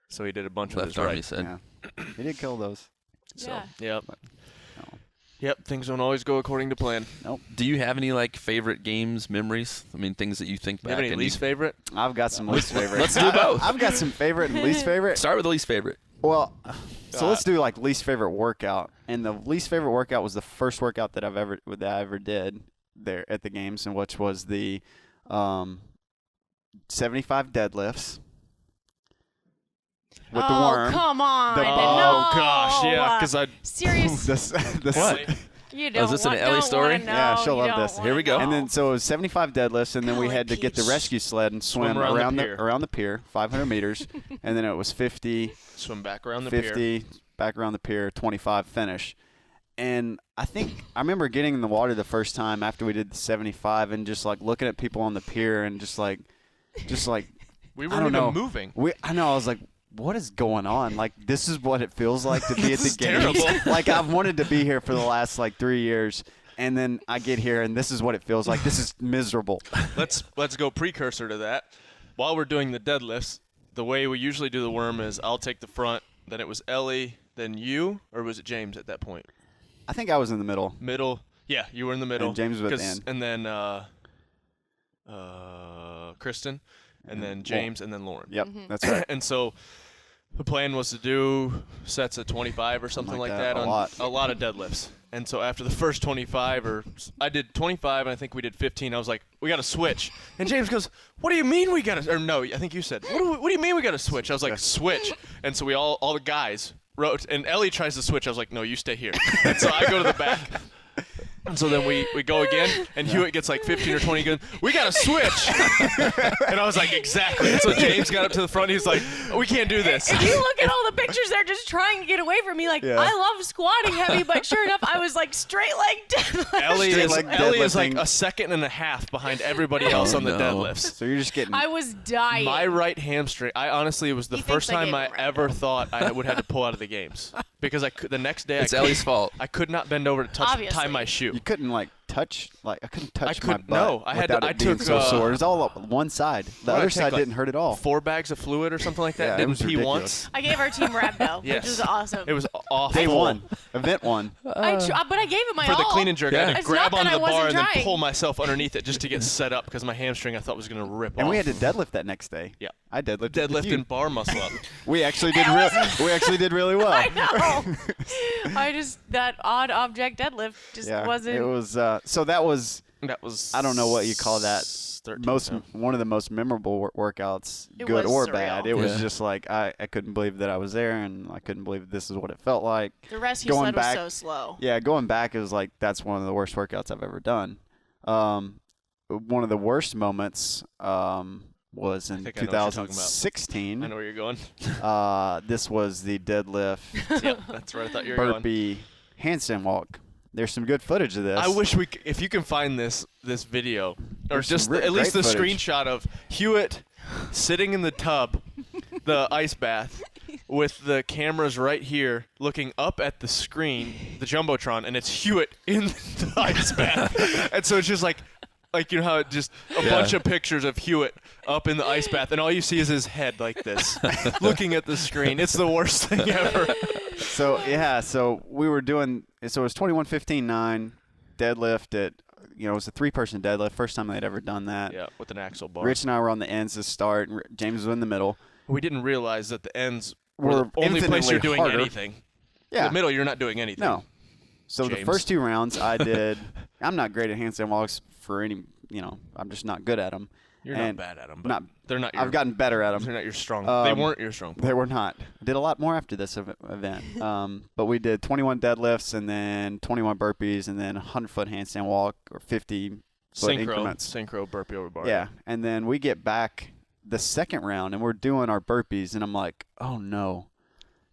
Speaker 6: So he did a bunch with
Speaker 2: Left
Speaker 6: his
Speaker 2: arm,
Speaker 6: right.
Speaker 2: he said.
Speaker 7: Yeah. He did kill those.
Speaker 6: So,
Speaker 4: Yeah.
Speaker 6: yep.
Speaker 7: No.
Speaker 6: Yep, things don't always go according to plan.
Speaker 2: Do you have any like favorite games memories? I mean, things that you think
Speaker 6: You
Speaker 2: back
Speaker 6: have any
Speaker 2: and
Speaker 6: least favorite?
Speaker 7: I've got some least favorite.
Speaker 2: Let's do both.
Speaker 7: I've got some favorite and least favorite.
Speaker 2: Start with the least favorite.
Speaker 7: Well, so let's do like least favorite workout. And the least favorite workout was the first workout that I ever did there at the games, and which was the 75 deadlifts with the worm.
Speaker 4: Come on.
Speaker 7: The-
Speaker 4: no.
Speaker 6: Oh gosh, yeah, because I
Speaker 4: Serious.
Speaker 7: What?
Speaker 4: You don't
Speaker 2: this an
Speaker 4: want,
Speaker 2: Elly
Speaker 4: don't
Speaker 2: story?
Speaker 4: wanna know.
Speaker 7: Yeah, she'll
Speaker 4: You
Speaker 7: love
Speaker 4: don't
Speaker 7: this.
Speaker 4: wanna
Speaker 2: Here we go.
Speaker 4: know.
Speaker 7: And then so it was 75 deadlifts, and then we
Speaker 4: Golly,
Speaker 7: had to get the
Speaker 4: Peach.
Speaker 7: rescue sled and swim
Speaker 6: around the
Speaker 7: around
Speaker 6: pier.
Speaker 7: around the pier, 500 meters, and then it was 50,
Speaker 6: swim back around the pier.
Speaker 7: 50 back around the pier, 25 finish. And I remember getting in the water the first time after we did the 75, and just like looking at people on the pier and just like
Speaker 6: We
Speaker 7: I
Speaker 6: weren't
Speaker 7: don't
Speaker 6: even
Speaker 7: know.
Speaker 6: moving.
Speaker 7: I know. I was like, what is going on? Like, this is what it feels like to be at the
Speaker 6: is
Speaker 7: games.
Speaker 6: terrible.
Speaker 7: Like, I've wanted to be here for the last, 3 years, and then I get here, and this is what it feels like. This is miserable.
Speaker 6: Let's go precursor to that. While we're doing the deadlifts, the way we usually do the worm is I'll take the front, then it was Elly, then you, or was it James at that point?
Speaker 7: I think I was in the middle.
Speaker 6: Middle. Yeah, you were in the middle.
Speaker 7: And James was at the
Speaker 6: 'Cause-
Speaker 7: end.
Speaker 6: And then Kristen, and then James, and then Lauren.
Speaker 7: Yep, that's right.
Speaker 6: And so the plan was to do sets of 25 or something like that
Speaker 7: a
Speaker 6: on
Speaker 7: lot.
Speaker 6: a lot of deadlifts. And so after the first 25, I did 25, and I think we did 15. I was like, we got to switch. And James goes, what do you mean we got to? Or no, I think you said, what do you mean we got to switch? I was like, switch. And so we all the guys wrote, and Elly tries to switch. I was like, no, you stay here. And so I go to the back. And so then we go again, and Hewett gets like 15 or 20. He goes, we got to switch. And I was like, exactly. And so James got up to the front. He's like, we can't do this.
Speaker 4: If you look at all the pictures, they're just trying to get away from me. Like,
Speaker 7: Yeah.
Speaker 4: I love squatting heavy, but sure enough, I was like straight leg deadlift.
Speaker 6: Elly
Speaker 7: Straight
Speaker 6: is,
Speaker 7: leg
Speaker 6: Elly is like
Speaker 7: deadlifting.
Speaker 6: a second and a half behind everybody else on the
Speaker 2: no.
Speaker 6: deadlifts.
Speaker 7: So you're just getting.
Speaker 4: I was dying.
Speaker 6: My right hamstring, I honestly, it was the
Speaker 4: He
Speaker 6: first
Speaker 4: thinks I
Speaker 6: time
Speaker 4: gave
Speaker 6: I
Speaker 4: him right
Speaker 6: ever
Speaker 4: now.
Speaker 6: thought I would have to pull out of the games. Because the next day
Speaker 2: It's
Speaker 6: I
Speaker 2: Elly's fault.
Speaker 6: I could not bend over to tie
Speaker 4: Obviously.
Speaker 6: my shoe.
Speaker 7: You couldn't touch. I couldn't touch my
Speaker 6: couldn't-
Speaker 7: butt.
Speaker 6: no, I had to-
Speaker 7: without
Speaker 6: I
Speaker 7: it being
Speaker 6: took,
Speaker 7: so sore. It was all up one side. The
Speaker 6: What did I
Speaker 7: other
Speaker 6: take,
Speaker 7: side
Speaker 6: like,
Speaker 7: didn't hurt at all.
Speaker 6: 4 bags of fluid or something like that.
Speaker 7: Yeah, it
Speaker 6: Didn't
Speaker 7: was
Speaker 6: pee
Speaker 7: ridiculous.
Speaker 6: once.
Speaker 4: I gave our team rhabdo,
Speaker 6: Yes.
Speaker 4: which was awesome.
Speaker 6: It was awful.
Speaker 7: Day one, event one.
Speaker 4: But I gave it my
Speaker 6: For
Speaker 4: all.
Speaker 6: the clean and jerk, I had to
Speaker 4: It's
Speaker 6: grab
Speaker 4: not that
Speaker 6: onto
Speaker 4: I
Speaker 6: the bar
Speaker 4: wasn't
Speaker 6: and then
Speaker 4: trying.
Speaker 6: pull myself underneath it just to get set up because my hamstring I thought was going to rip
Speaker 7: And
Speaker 6: off.
Speaker 7: we had to deadlift that next day.
Speaker 6: Yeah.
Speaker 7: I deadlifted. with
Speaker 6: deadlift
Speaker 7: you.
Speaker 6: and bar muscle up.
Speaker 7: We actually did. We actually did really well.
Speaker 4: I know. That odd object deadlift just
Speaker 7: Yeah,
Speaker 4: wasn't.
Speaker 7: it was. So that was.
Speaker 6: That was.
Speaker 7: I don't know what you call that.
Speaker 6: 13
Speaker 7: One of the most memorable workouts,
Speaker 4: It
Speaker 7: good
Speaker 4: was
Speaker 7: or
Speaker 4: surreal.
Speaker 7: bad. It was
Speaker 2: Yeah.
Speaker 7: just like I couldn't believe that I was there, and I couldn't believe this is what it felt like.
Speaker 4: The rescue
Speaker 7: going
Speaker 4: sled
Speaker 7: back-
Speaker 4: was so slow.
Speaker 7: Yeah, going back, it was like that's one of the worst workouts I've ever done. One of the worst moments was in
Speaker 6: think I know what you're talking about.
Speaker 7: 2016.
Speaker 6: I know where you're going.
Speaker 7: This was the deadlift,
Speaker 6: Yep, that's where I thought you were going.
Speaker 7: burpee, handstand walk. There's some good footage of this.
Speaker 6: I wish if you can find this video, or
Speaker 7: There's some
Speaker 6: just
Speaker 7: great
Speaker 6: at least the
Speaker 7: footage.
Speaker 6: screenshot of Hewett sitting in the tub, the ice bath, with the cameras right here looking up at the screen, the jumbotron, and it's Hewett in the ice bath, and so it's just like you know how it just a bunch of pictures of Hewett up in the ice bath, and all you see is his head like this, looking at the screen. It's the worst thing ever.
Speaker 7: So yeah, so we were doing. So it was 21:15.9 deadlift at. It was a 3-person deadlift. First time they'd ever done that.
Speaker 6: Yeah, with an axle bar.
Speaker 7: Rich and I were on the ends to start, and James was in the middle.
Speaker 6: We didn't realize that the ends
Speaker 7: Were
Speaker 6: were the only place you're
Speaker 7: infinitely
Speaker 6: doing
Speaker 7: harder.
Speaker 6: anything.
Speaker 7: Yeah.
Speaker 6: The middle, you're not doing anything.
Speaker 7: No. So the
Speaker 6: James.
Speaker 7: first 2 rounds I did. I'm not great at handstand walks for any. I'm just not good at them.
Speaker 6: You're
Speaker 7: And
Speaker 6: not bad at them, but
Speaker 7: not-
Speaker 6: they're not.
Speaker 7: I've gotten better at them.
Speaker 6: They're not your strong. They weren't your strong.
Speaker 7: They were not. Did a lot more after this event. But we did 21 deadlifts and then 21 burpees and then 100-foot handstand walk or 50-foot increments.
Speaker 6: Synchro burpee over bar.
Speaker 7: Yeah, and then we get back the second round and we're doing our burpees and I'm like, oh no,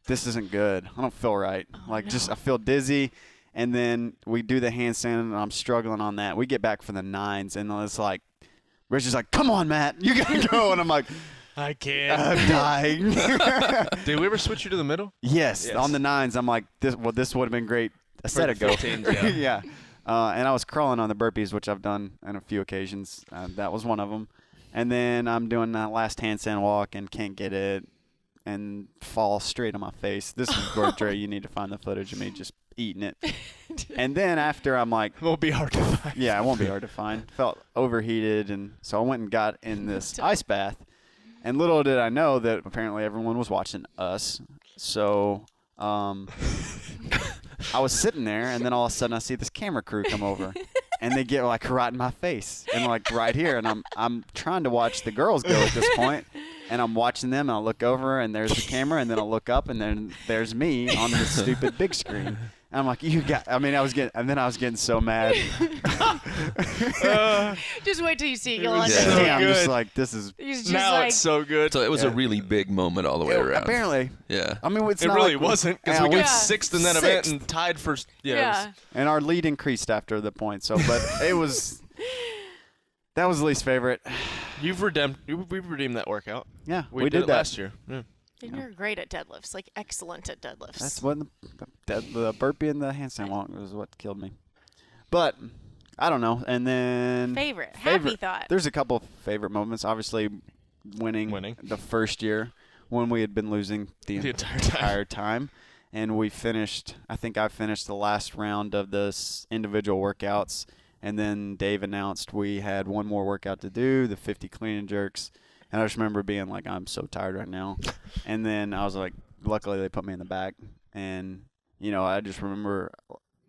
Speaker 7: this isn't good. I don't feel right. I feel dizzy. And then we do the handstand and I'm struggling on that. We get back for the 9s and it's like, Rich is like, come on, Matt, you gotta go. And I'm like,
Speaker 6: I can't.
Speaker 7: I'm dying.
Speaker 6: Did we ever switch you to the middle?
Speaker 7: Yes, on the 9s, I'm like, this would have been great a set ago.
Speaker 6: 15s,
Speaker 7: yeah. And I was crawling on the burpees, which I've done on a few occasions. That was one of them. And then I'm doing that last handstand walk and can't get it and fall straight on my face. This is where, Dre, you need to find the footage of me just eating it. And then after I'm like,
Speaker 6: It won't be hard to find.
Speaker 7: yeah, it won't be hard to find. Felt overheated, and so I went and got in this ice bath. And little did I know that apparently everyone was watching us. So I was sitting there, and then all of a sudden I see this camera crew come over, and they get like right in my face, and like right here, and I'm trying to watch the girls go at this point, and I'm watching them, and I look over, and there's the camera, and then I look up, and then there's me on the stupid big screen. And I'm like, I was getting so mad.
Speaker 4: Just wait till you see it. You'll
Speaker 6: was
Speaker 4: understand.
Speaker 6: so
Speaker 7: I'm just
Speaker 6: good.
Speaker 7: like, this is
Speaker 4: He's just
Speaker 6: Now
Speaker 4: like,
Speaker 6: it's so good.
Speaker 2: So it was a really big moment all the way around.
Speaker 7: apparently.
Speaker 2: Yeah.
Speaker 7: I mean, it's
Speaker 6: It
Speaker 7: not
Speaker 6: really
Speaker 7: like
Speaker 6: wasn't because
Speaker 7: yeah,
Speaker 6: we got
Speaker 4: Yeah.
Speaker 6: sixth in that event
Speaker 7: Sixth.
Speaker 6: and tied for.
Speaker 4: yeah.
Speaker 7: and our lead increased after the point. So, but it was that was the least favorite.
Speaker 6: We've redeemed that workout.
Speaker 7: Yeah,
Speaker 6: We
Speaker 7: did
Speaker 6: did it
Speaker 7: that
Speaker 6: last year. Yeah.
Speaker 4: And you're great at deadlifts, like excellent at deadlifts.
Speaker 7: That's what the burpee and the handstand walk was what killed me. But I don't know. And then
Speaker 4: Happy thought.
Speaker 7: There's a couple of favorite moments. Obviously, winning the first year when we had been losing the entire time. And we finished. I think I finished the last round of this individual workouts. And then Dave announced we had one more workout to do, the 50 clean and jerks. And I just remember being like, I'm so tired right now. And then I was like, luckily they put me in the back. And, I just remember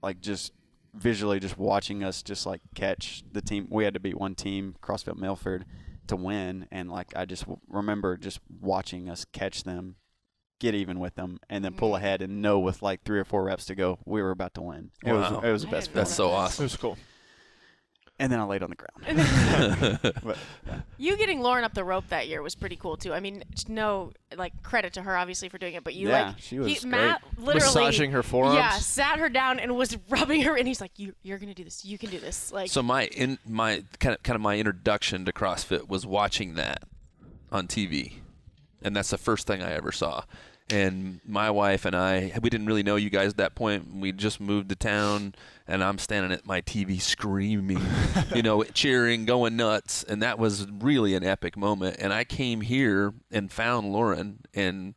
Speaker 7: like just visually just watching us just like catch the team. We had to beat one team, CrossFit Milford, to win. And like I just remember just watching us catch them, get even with them, and then pull ahead and know with like 3 or 4 reps to go, we were about to win. It was the best feeling.
Speaker 2: That's so
Speaker 6: It
Speaker 2: awesome.
Speaker 6: was cool.
Speaker 7: And then I laid on the ground. But, yeah.
Speaker 4: You getting Lauren up the rope that year was pretty cool too. I mean, no credit to her obviously for doing it, but
Speaker 7: She was
Speaker 4: Matt literally
Speaker 6: Massaging her forearms.
Speaker 4: Yeah, sat her down and was rubbing her, and he's like, "You're gonna do this. You can do this." Like,
Speaker 2: So my kind of my introduction to CrossFit was watching that on TV, and that's the first thing I ever saw. And my wife and we didn't really know you guys at that point. We just moved to town, and I'm standing at my TV screaming, cheering, going nuts. And that was really an epic moment. And I came here and found Lauren and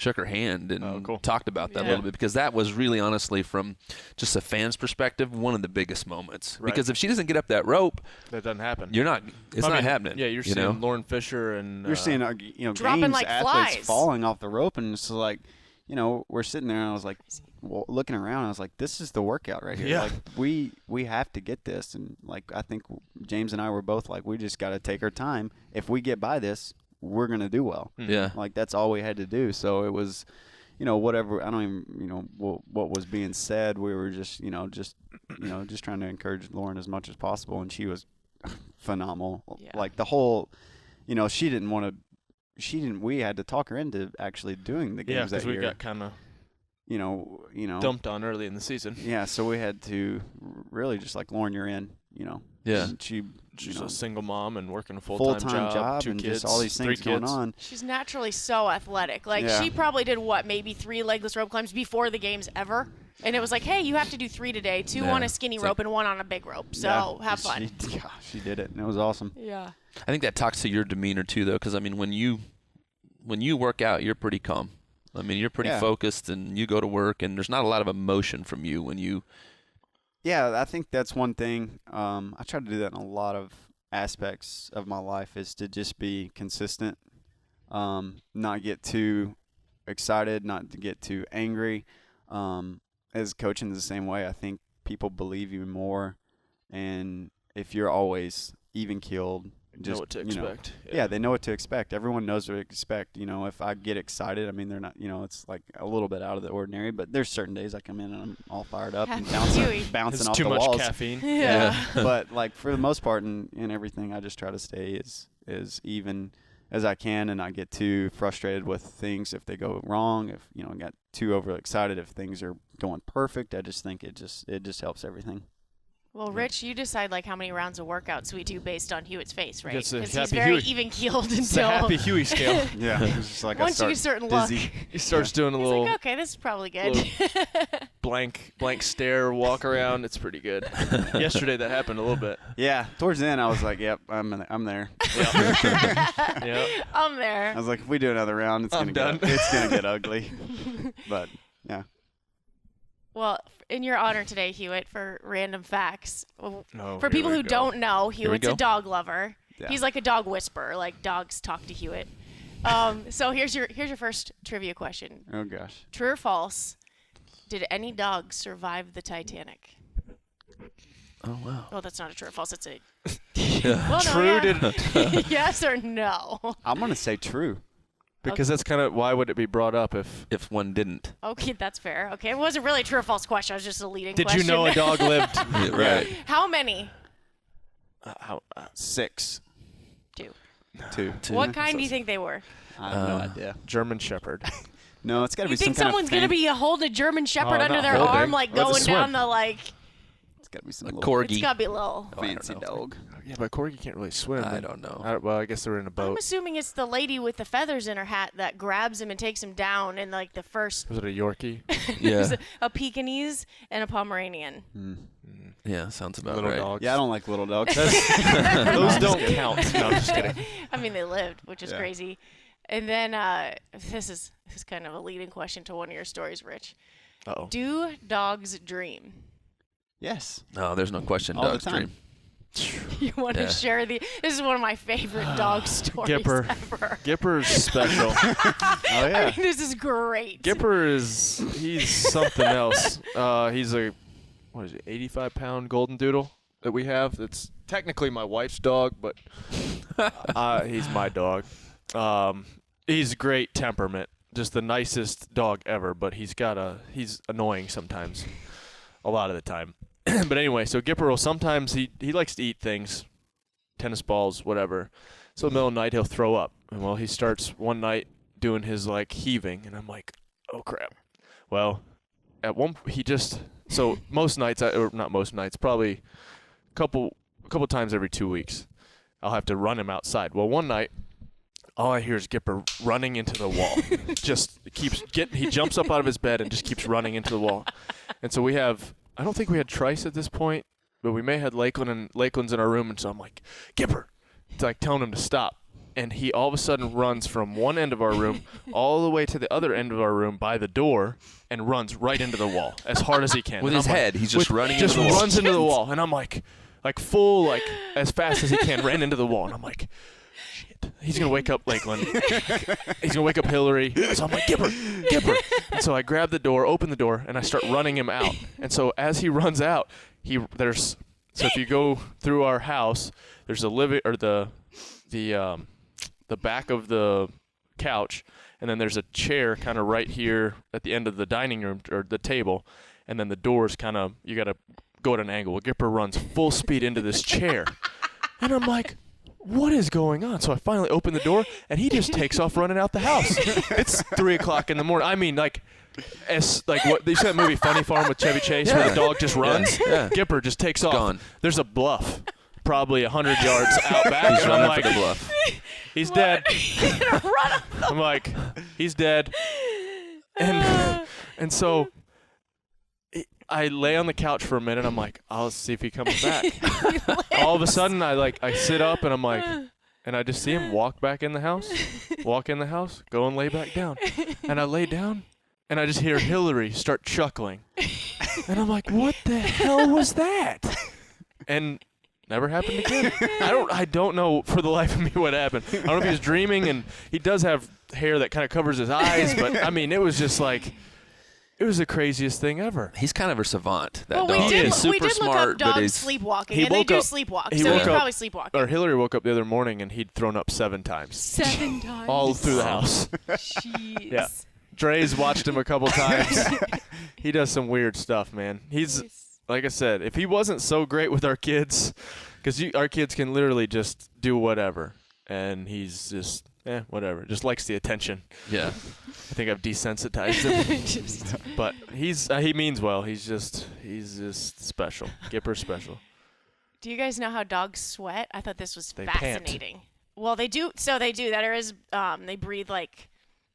Speaker 2: shook her hand and talked about that a little bit, because that was really, honestly, from just a fan's perspective, one of the biggest moments.
Speaker 6: Right.
Speaker 2: Because if she doesn't get up that rope,
Speaker 6: That doesn't happen.
Speaker 2: it's not happening.
Speaker 6: Yeah, you're seeing Lauren Fisher and
Speaker 7: You're seeing,
Speaker 4: dropping
Speaker 7: games
Speaker 4: like
Speaker 7: athletes
Speaker 4: flies.
Speaker 7: falling off the rope, and it's like, we're sitting there, and I was like, looking around, I was like, this is the workout right here.
Speaker 6: Yeah.
Speaker 7: Like, we have to get this, and like, I think James and I were both like, we just got to take our time. If we get by this, we're gonna do well.
Speaker 2: Yeah.
Speaker 7: Like that's all we had to do. So it was, whatever. I don't even, what was being said. We were just, just trying to encourage Lauren as much as possible, and she was phenomenal.
Speaker 4: Yeah.
Speaker 7: Like the whole, she didn't want to. We had to talk her into actually doing the games that
Speaker 6: we
Speaker 7: year.
Speaker 6: got kind of
Speaker 7: dumped
Speaker 6: on early in the season.
Speaker 7: Yeah, so we had to really just like, Lauren, you're in.
Speaker 2: Yeah.
Speaker 6: She's a single mom and working a full-time job, 2
Speaker 7: and
Speaker 6: kids,
Speaker 7: just all these
Speaker 6: 3
Speaker 7: things going
Speaker 6: kids.
Speaker 7: on.
Speaker 4: she's naturally so athletic. Like,
Speaker 7: Yeah.
Speaker 4: she probably did maybe 3 legless rope climbs before the games ever. And it was like, hey, you have to do 3 today, 2
Speaker 2: Yeah.
Speaker 4: on a skinny
Speaker 2: It's
Speaker 4: rope and 1 on a big rope. So
Speaker 7: Yeah,
Speaker 4: have fun.
Speaker 7: She did it, and it was awesome.
Speaker 4: Yeah.
Speaker 2: I think that talks to your demeanor too, though, because I mean, when you work out, you're pretty calm. I mean, you're pretty focused, and you go to work, and there's not a lot of emotion from you when you.
Speaker 7: Yeah, I think that's one thing. I try to do that in a lot of aspects of my life, is to just be consistent, not get too excited, not to get too angry. As coaching is the same way. I think people believe you more, and if you're always even-keeled, just
Speaker 6: know what to expect.
Speaker 7: Yeah, they know what to expect. Everyone knows what to expect. If I get excited, I mean, they're not. It's like a little bit out of the ordinary. But there's certain days I come in and I'm all fired up and bouncing
Speaker 6: It's
Speaker 7: off
Speaker 6: too
Speaker 7: the
Speaker 6: much
Speaker 7: walls.
Speaker 6: caffeine.
Speaker 4: Yeah.
Speaker 7: But like for the most part, in everything, I just try to stay as even as I can, and not get too frustrated with things if they go wrong. If I got too overexcited if things are going perfect. I just think it just helps everything.
Speaker 4: Well, Rich, you decide like how many rounds of workouts we do based on Hewett's face, right?
Speaker 6: It's a
Speaker 4: Because
Speaker 6: happy
Speaker 4: he's very
Speaker 6: Hewett.
Speaker 4: even-keeled
Speaker 6: It's the
Speaker 4: until
Speaker 6: happy Huey scale.
Speaker 7: Yeah, it's just like
Speaker 4: once you get a certain look.
Speaker 6: He starts doing a
Speaker 4: He's
Speaker 6: little
Speaker 4: like, okay, this is probably good.
Speaker 6: blank stare, walk around. It's pretty good. Yesterday that happened a little bit.
Speaker 7: Yeah, towards the end, I was like, "Yep, I'm there."
Speaker 6: Yeah.
Speaker 4: I'm there.
Speaker 7: I was like, "If we do another round, it's
Speaker 6: I'm
Speaker 7: gonna
Speaker 6: done.
Speaker 7: it's gonna get ugly." But yeah,
Speaker 4: Well, in your honor today, Hewett, for random facts.
Speaker 6: Oh,
Speaker 4: For
Speaker 6: here
Speaker 4: people
Speaker 6: we
Speaker 4: who
Speaker 6: go.
Speaker 4: don't know,
Speaker 2: Here we
Speaker 4: Hewett's a
Speaker 2: go.
Speaker 4: dog lover.
Speaker 7: Yeah.
Speaker 4: He's like a dog whisperer. Like dogs talk to Hewett. So here's your first trivia question.
Speaker 7: oh gosh,
Speaker 4: True or false? Did any dogs survive the Titanic?
Speaker 2: Oh wow.
Speaker 4: Oh, that's not a true or false. It's a
Speaker 2: Yeah.
Speaker 4: well, no,
Speaker 6: True
Speaker 4: yeah.
Speaker 6: did
Speaker 4: Yes or no?
Speaker 7: I'm gonna say true.
Speaker 6: because that's kind of why would it be brought up
Speaker 2: If one didn't.
Speaker 4: Okay, that's fair. Okay, it wasn't really a true or false question. It was just a leading
Speaker 6: did
Speaker 4: question.
Speaker 6: you know a dog lived?
Speaker 2: Yeah, right.
Speaker 4: How many?
Speaker 6: How,
Speaker 7: 6,
Speaker 4: Two.
Speaker 7: 2.
Speaker 4: What kind do you think they were?
Speaker 7: I have no idea.
Speaker 6: German Shepherd.
Speaker 7: No, it's gotta
Speaker 4: You
Speaker 7: be
Speaker 4: think
Speaker 7: some kind
Speaker 4: someone's
Speaker 7: of
Speaker 4: gonna be holding a German Shepherd
Speaker 6: Oh,
Speaker 4: under
Speaker 6: not
Speaker 4: their
Speaker 6: holding.
Speaker 4: arm, like
Speaker 6: Let it
Speaker 4: going
Speaker 6: swim.
Speaker 4: down the like?
Speaker 7: It's gotta be some
Speaker 2: A
Speaker 7: little
Speaker 2: corgi.
Speaker 4: It's gotta be a little.
Speaker 7: fancy dog.
Speaker 6: Yeah, but corgi can't really swim.
Speaker 2: I don't know.
Speaker 6: Well, I guess they're in a
Speaker 4: I'm
Speaker 6: boat.
Speaker 4: assuming it's the lady with the feathers in her hat that grabs him and takes him down in like the first.
Speaker 6: Was it a Yorkie?
Speaker 2: Yeah.
Speaker 4: A Pekingese and a Pomeranian.
Speaker 2: Yeah. Sounds about
Speaker 6: Little
Speaker 2: right.
Speaker 6: dogs.
Speaker 7: Yeah, I don't like little dogs.
Speaker 6: Those don't count. No, I'm just kidding.
Speaker 4: I mean, they lived, which is
Speaker 7: Yeah.
Speaker 4: crazy. And then this is kind of a leading question to one of your stories, Rich.
Speaker 6: Uh-oh.
Speaker 4: Do dogs dream?
Speaker 7: Yes,
Speaker 2: No, there's no question.
Speaker 7: all the
Speaker 2: Dogs
Speaker 7: time.
Speaker 2: dream.
Speaker 4: You want to
Speaker 2: Yeah.
Speaker 4: share the? This is one of my favorite dog stories
Speaker 6: Gipper.
Speaker 4: ever.
Speaker 6: Gipper's special.
Speaker 7: Oh
Speaker 4: I
Speaker 7: yeah.
Speaker 4: mean, this is great.
Speaker 6: He's something else. He's a, 85-pound golden doodle that we have. That's technically my wife's dog, but he's my dog. He's great temperament, just the nicest dog ever, but he's annoying sometimes, a lot of the time. But anyway, so Gipper will sometimes, he likes to eat things, tennis balls, whatever. So in the middle of the night, he'll throw up. And well, he starts one night doing his like heaving, and I'm like, oh crap. Well, at one so most nights, or not most nights, probably a couple times every 2 weeks, I'll have to run him outside. Well, one night, all I hear is Gipper running into the wall. He jumps up out of his bed and just keeps running into the wall. And so I don't think we had Trice at this point, but we may have had Lakeland, and Lakeland's in our room, and so I'm like, Gipper. It's like telling him to stop. And he all of a sudden runs from one end of our room all the way to the other end of our room by the door and runs right into the wall as hard as he can.
Speaker 2: With
Speaker 6: And
Speaker 2: his
Speaker 6: I'm like-
Speaker 2: head, he's just running into the wall.
Speaker 6: runs into the wall. And I'm like full, as fast as he can, ran into the wall. And I'm like, shit. He's going to wake up Lakeland. He's going to wake up Hillary. So I'm like, Gipper. And so I grab the door, open the door, and I start running him out. And so as he runs out, so if you go through our house, there's a the back of the couch, and then there's a chair kind of right here at the end of the dining room or the table, and then the door's kind of, you got to go at an angle. Well, Gipper runs full speed into this chair, and I'm like, what is going on? So I finally open the door, and he just takes off running out the house. It's 3 o'clock in the morning. I mean, what you see that movie Funny Farm with Chevy Chase where the dog just runs?
Speaker 2: Yeah.
Speaker 6: Gipper just takes off.
Speaker 2: Gone.
Speaker 6: There's a bluff probably 100 yards out back.
Speaker 2: He's
Speaker 6: and I'm
Speaker 2: running
Speaker 6: like,
Speaker 2: for the bluff.
Speaker 6: he's dead. I'm like, he's dead. And so I lay on the couch for a minute. I'm like, I'll see if he comes back. All of a sudden, I sit up and I'm like, and I just see him walk in the house, go and lay back down. And I lay down, and I just hear Hillary start chuckling. And I'm like, what the hell was that? And never happened again. I don't know for the life of me what happened. I don't know if he was dreaming, and he does have hair that kind of covers his eyes, but I mean, it was just like, It was the craziest thing ever.
Speaker 2: He's kind of a savant. That
Speaker 4: Well,
Speaker 2: dog.
Speaker 4: we did
Speaker 2: He's super
Speaker 4: look
Speaker 2: smart,
Speaker 4: up
Speaker 2: but
Speaker 4: dogs
Speaker 2: he's
Speaker 4: sleepwalking,
Speaker 6: He
Speaker 4: and they
Speaker 6: woke
Speaker 4: do
Speaker 6: up-
Speaker 4: sleepwalk.
Speaker 6: he
Speaker 4: So
Speaker 6: woke
Speaker 4: he's
Speaker 6: up-
Speaker 4: probably sleepwalking.
Speaker 6: Or Hillary woke up the other morning and he'd thrown up 7 times.
Speaker 4: 7 times.
Speaker 6: All through the house.
Speaker 4: Jeez.
Speaker 6: Yeah. Dre's watched him a couple times. He does some weird stuff, man. He's, like I said, if he wasn't so great with our kids, because our kids can literally just do whatever. And he's just, whatever. Just likes the attention.
Speaker 2: yeah.
Speaker 6: I think I've desensitized him. But he means well. He's just special. Gipper special.
Speaker 4: Do you guys know how dogs sweat? I thought this was
Speaker 6: They pant.
Speaker 4: fascinating. Well, they do. So they do. That is, they breathe like,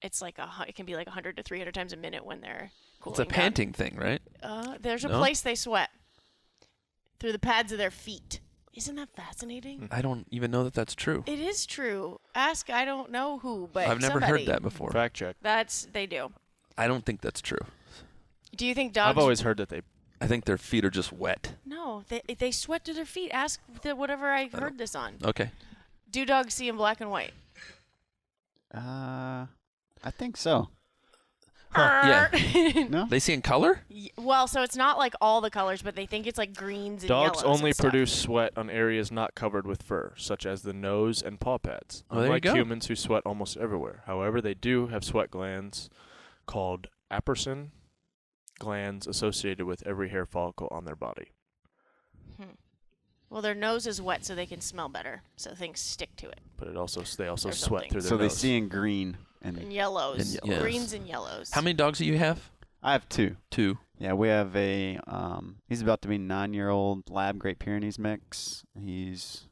Speaker 4: it's like it can be like 100 to 300 times a minute when they're cooling
Speaker 2: It's a
Speaker 4: down.
Speaker 2: panting thing, right?
Speaker 4: There's a
Speaker 2: No?
Speaker 4: place they sweat through the pads of their feet. Isn't that fascinating?
Speaker 2: I don't even know that that's true.
Speaker 4: It is true. Ask I don't know who, but
Speaker 2: I've never
Speaker 4: somebody.
Speaker 2: heard that before.
Speaker 6: Fact check.
Speaker 4: They do.
Speaker 2: I don't think that's true.
Speaker 4: Do you think dogs?
Speaker 6: I've always heard that they.
Speaker 2: I think their feet are just wet.
Speaker 4: No, they sweat to their feet. Ask whatever I heard this on.
Speaker 2: Okay.
Speaker 4: Do dogs see in black and white?
Speaker 7: I think so.
Speaker 2: Yeah.
Speaker 7: No?
Speaker 2: They see in color?
Speaker 4: Well, so it's not like all the colors, but they think it's like greens and
Speaker 6: Dogs
Speaker 4: yellows
Speaker 6: only
Speaker 4: and stuff.
Speaker 6: produce sweat on areas not covered with fur, such as the nose and paw pads.
Speaker 2: Oh, there you
Speaker 6: Unlike
Speaker 2: go.
Speaker 6: humans who sweat almost everywhere. However, they do have sweat glands called apperson glands associated with every hair follicle on their body.
Speaker 4: Well, their nose is wet, so they can smell better, so things stick to it.
Speaker 6: But they also
Speaker 4: Or
Speaker 6: sweat
Speaker 4: something.
Speaker 6: through their
Speaker 7: So they
Speaker 6: nose.
Speaker 7: see in green.
Speaker 4: And
Speaker 7: And
Speaker 4: yellows,
Speaker 2: And yellows.
Speaker 4: greens and yellows.
Speaker 2: How many dogs do you have?
Speaker 7: I have 2.
Speaker 2: 2.
Speaker 7: Yeah, we have a, he's about to be 9-year-old Lab Great Pyrenees mix. He's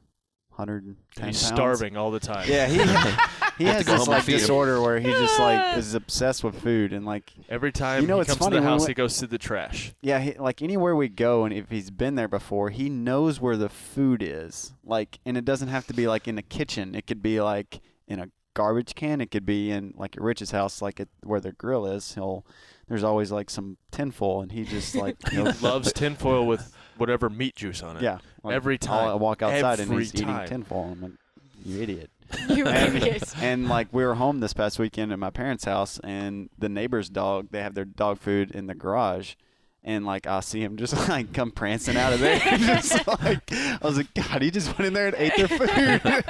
Speaker 7: 110
Speaker 6: And he's
Speaker 7: pounds.
Speaker 6: starving all the time.
Speaker 7: Yeah, he has
Speaker 2: go
Speaker 7: this
Speaker 2: home and
Speaker 7: like
Speaker 2: feed him.
Speaker 7: disorder where he just like is obsessed with food and like
Speaker 6: Every time
Speaker 7: You know,
Speaker 6: he
Speaker 7: it's
Speaker 6: comes
Speaker 7: funny
Speaker 6: to the
Speaker 7: when
Speaker 6: house,
Speaker 7: we-
Speaker 6: he goes to the trash.
Speaker 7: yeah, like anywhere we go and if he's been there before, he knows where the food is. Like, and it doesn't have to be like in the kitchen. It could be like in a garbage can. It could be in like at Rich's house, like where the grill is. There's always like some tinfoil, and he just like
Speaker 6: Loves tinfoil with whatever meat juice on it.
Speaker 7: Yeah, like,
Speaker 6: Every time.
Speaker 7: I walk outside and
Speaker 6: Every
Speaker 7: he's eating
Speaker 6: time.
Speaker 7: tinfoil. I'm like, you idiot.
Speaker 4: You idiots.
Speaker 7: And like we were home this past weekend at my parents' house, and the neighbor's dog, they have their dog food in the garage, and like I see him just like come prancing out of there. Just like I was like, God, he just went in there and ate their food.